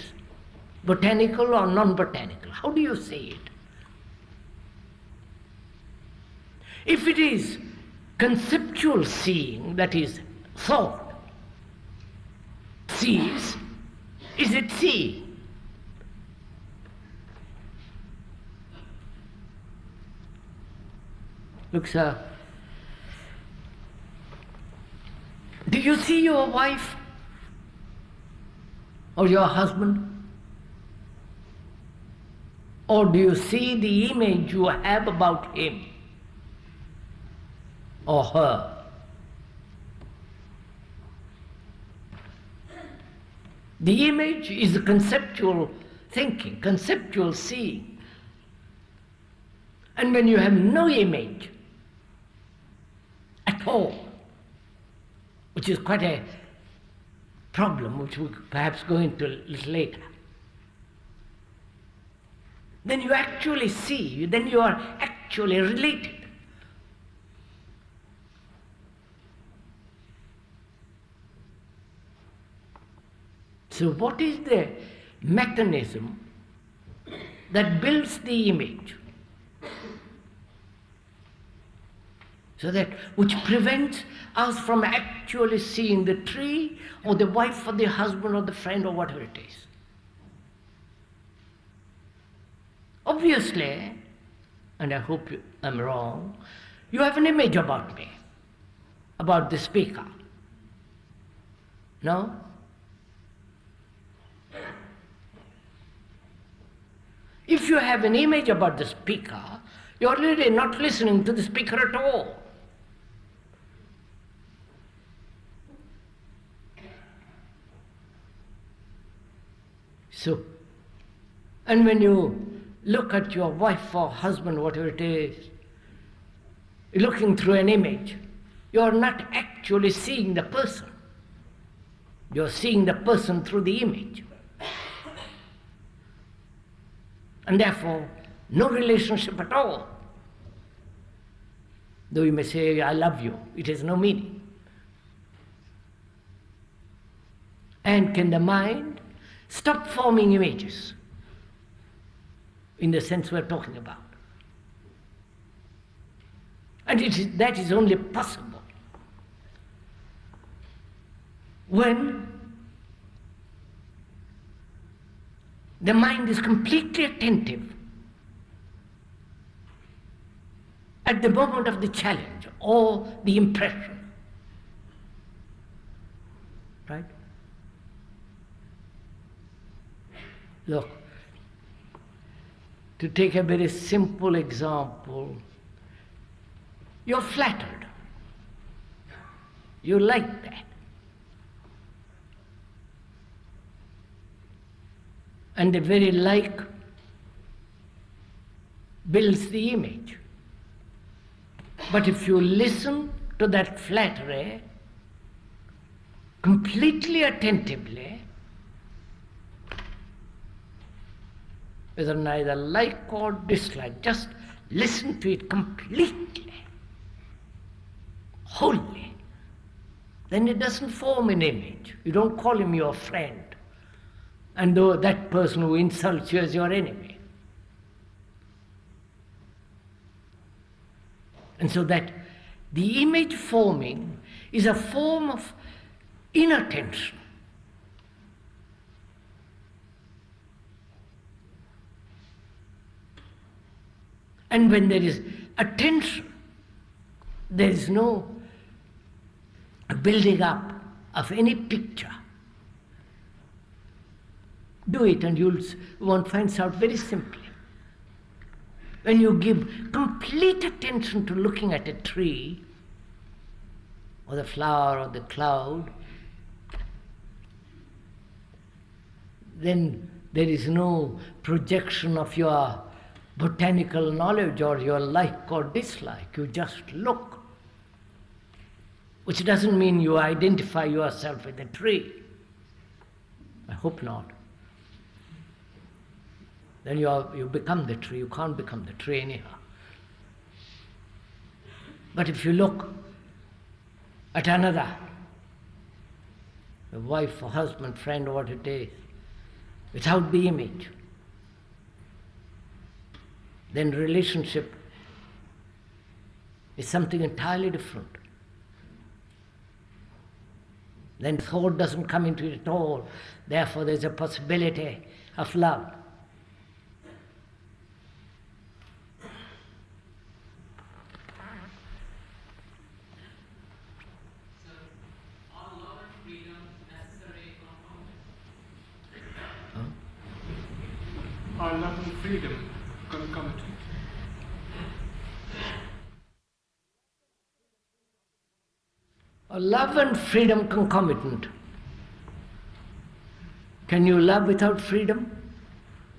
botanical or non-botanical? How do you see it? If it is conceptual seeing, that is, thought sees, is it seeing? Look, sir, do you see your wife or your husband? Or do you see the image you have about him or her? The image is the conceptual thinking, conceptual seeing. And when you have no image at all, which is quite a problem, which we'll perhaps go into a little later, then you actually see, then you are actually related. So what is the mechanism that builds the image? So that, which prevents us from actually seeing the tree or the wife or the husband or the friend or whatever it is. Obviously, and I hope I'm wrong, you have an image about me, about the speaker. No? If you have an image about the speaker, you're really not listening to the speaker at all. So, and when you look at your wife or husband, whatever it is, looking through an image, you're not actually seeing the person. You're seeing the person through the image. And therefore, no relationship at all. Though you may say, I love you, it has no meaning. And can the mind stop forming images in the sense we're talking about? And that is only possible when the mind is completely attentive at the moment of the challenge or the impression. Right? Look, To take a very simple example, you're flattered. You like that. And the very like builds the image. But if you listen to that flattery completely attentively, whether neither like or dislike, just listen to it completely, wholly, then it doesn't form an image. You don't call him your friend, and though that person who insults you as your enemy. And so that the image forming is a form of inattention. And when there is attention, there is no building up of any picture. Do it and one finds out very simply. When you give complete attention to looking at a tree, or the flower, or the cloud, then there is no projection of your botanical knowledge or your like or dislike. You just look. Which doesn't mean you identify yourself with the tree. I hope not. Then you become the tree. You can't become the tree anyhow. But if you look at another, a wife, a husband, friend, or what it is, without the image, then relationship is something entirely different. Then thought doesn't come into it at all. Therefore there's a possibility of love. Are love and freedom concomitant? Are love and freedom concomitant? Can you love without freedom?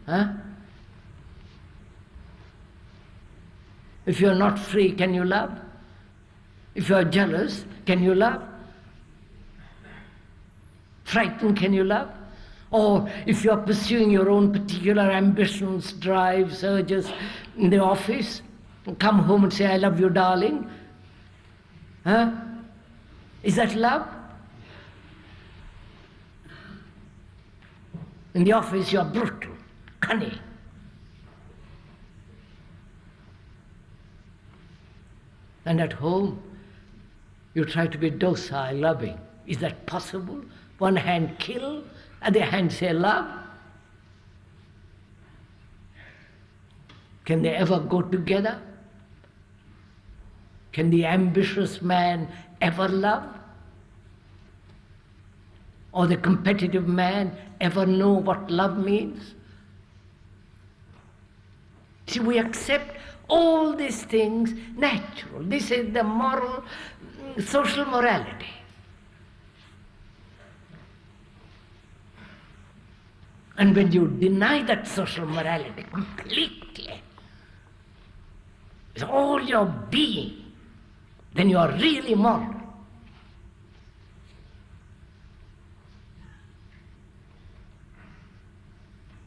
Huh? If you're not free, can you love? If you're jealous, can you love? Frightened, can you love? Or if you're pursuing your own particular ambitions, drives, urges in the office, come home and say, I love you, darling. Huh? Is that love? In the office you're brutal, cunning. And at home you try to be docile, loving. Is that possible? One hand kill, other hand say love? Can they ever go together? Can the ambitious man ever love? Or the competitive man ever know what love means? See, we accept all these things natural. This is the moral, social morality. And when you deny that social morality completely, with all your being, then you are really moral.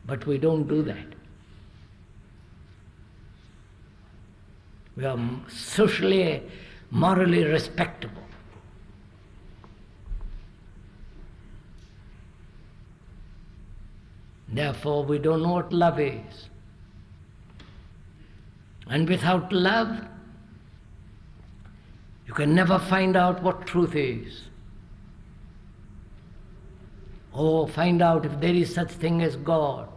But we don't do that. We are socially, morally respectable. Therefore, we don't know what love is. And without love, you can never find out what truth is. Or find out if there is such thing as God.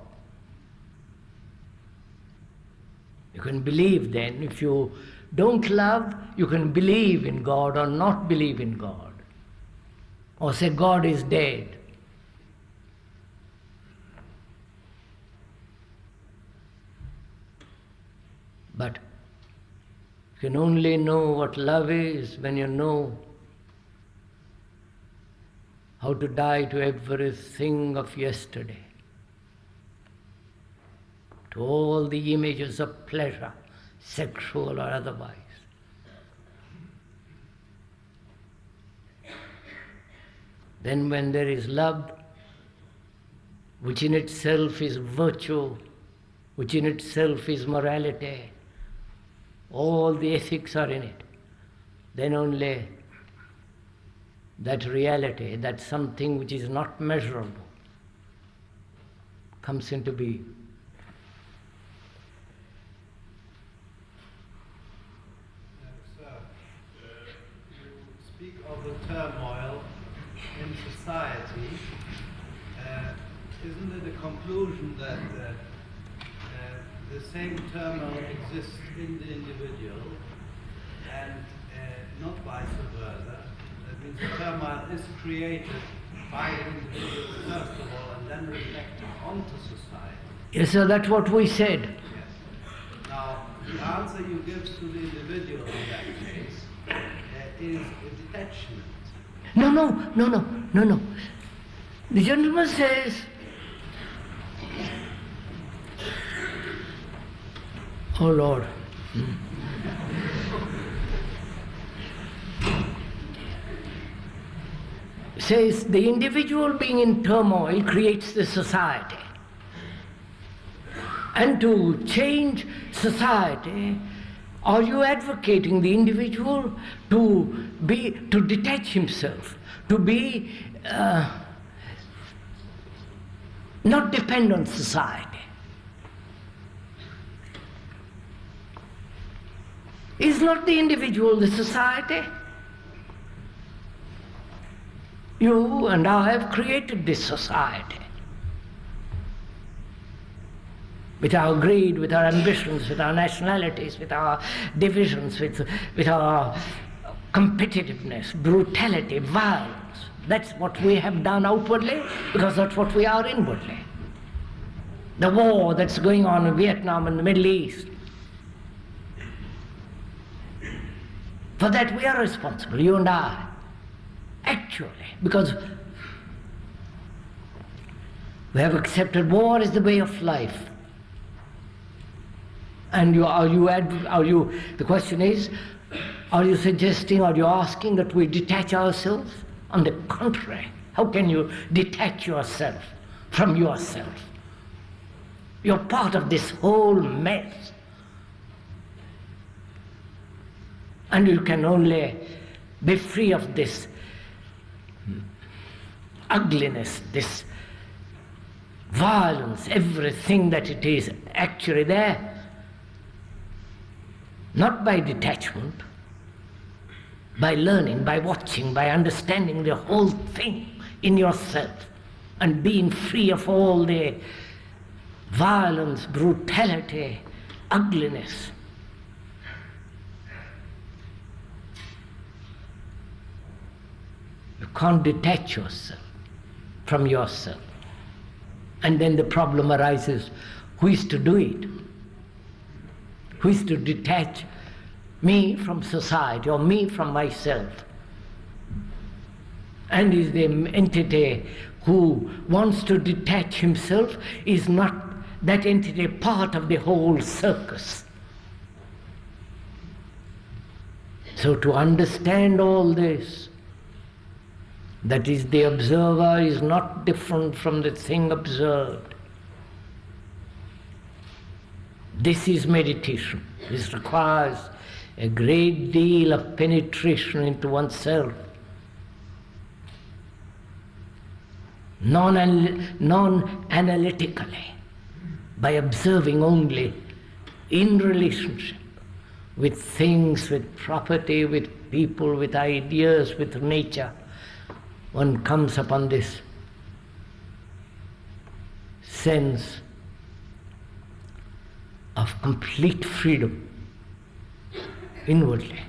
You can believe then. If you don't love, you can believe in God or not believe in God. Or say God is dead. But you can only know what love is when you know how to die to everything of yesterday, to all the images of pleasure, sexual or otherwise. Then when there is love, which in itself is virtue, which in itself is morality, all the ethics are in it, then only that reality, that something which is not measurable, comes into being. Sir, you speak of the turmoil in society. Isn't it a conclusion that the same turmoil exists in the individual and not vice versa? That means the turmoil is created by the individual first of all and then reflected onto society. Yes, sir, that's what we said. Yes. Now, the answer you give to the individual in that case is a detachment. No. The gentleman says, oh Lord, says the individual being in turmoil creates the society. And to change society, are you advocating the individual to detach himself, to be not depend on society? Is not the individual the society? You and I have created this society. With our greed, with our ambitions, with our nationalities, with our divisions, with our competitiveness, brutality, violence. That's what we have done outwardly, because that's what we are inwardly. The war that's going on in Vietnam and the Middle East, for that we are responsible, you and I, actually, because we have accepted war as the way of life. And the question is, are you suggesting, are you asking that we detach ourselves? On the contrary, how can you detach yourself from yourself? You're part of this whole mess. And you can only be free of this ugliness, this violence, everything that it is actually there. Not by detachment, by learning, by watching, by understanding the whole thing in yourself and being free of all the violence, brutality, ugliness. You can't detach yourself from yourself. And then the problem arises, who is to do it? Who is to detach me from society or me from myself? And is the entity who wants to detach himself, is not that entity part of the whole circus? So to understand all this, that is, the observer is not different from the thing observed. This is meditation. This requires a great deal of penetration into oneself. Non-analytically, by observing only in relationship with things, with property, with people, with ideas, with nature, one comes upon this sense of complete freedom inwardly.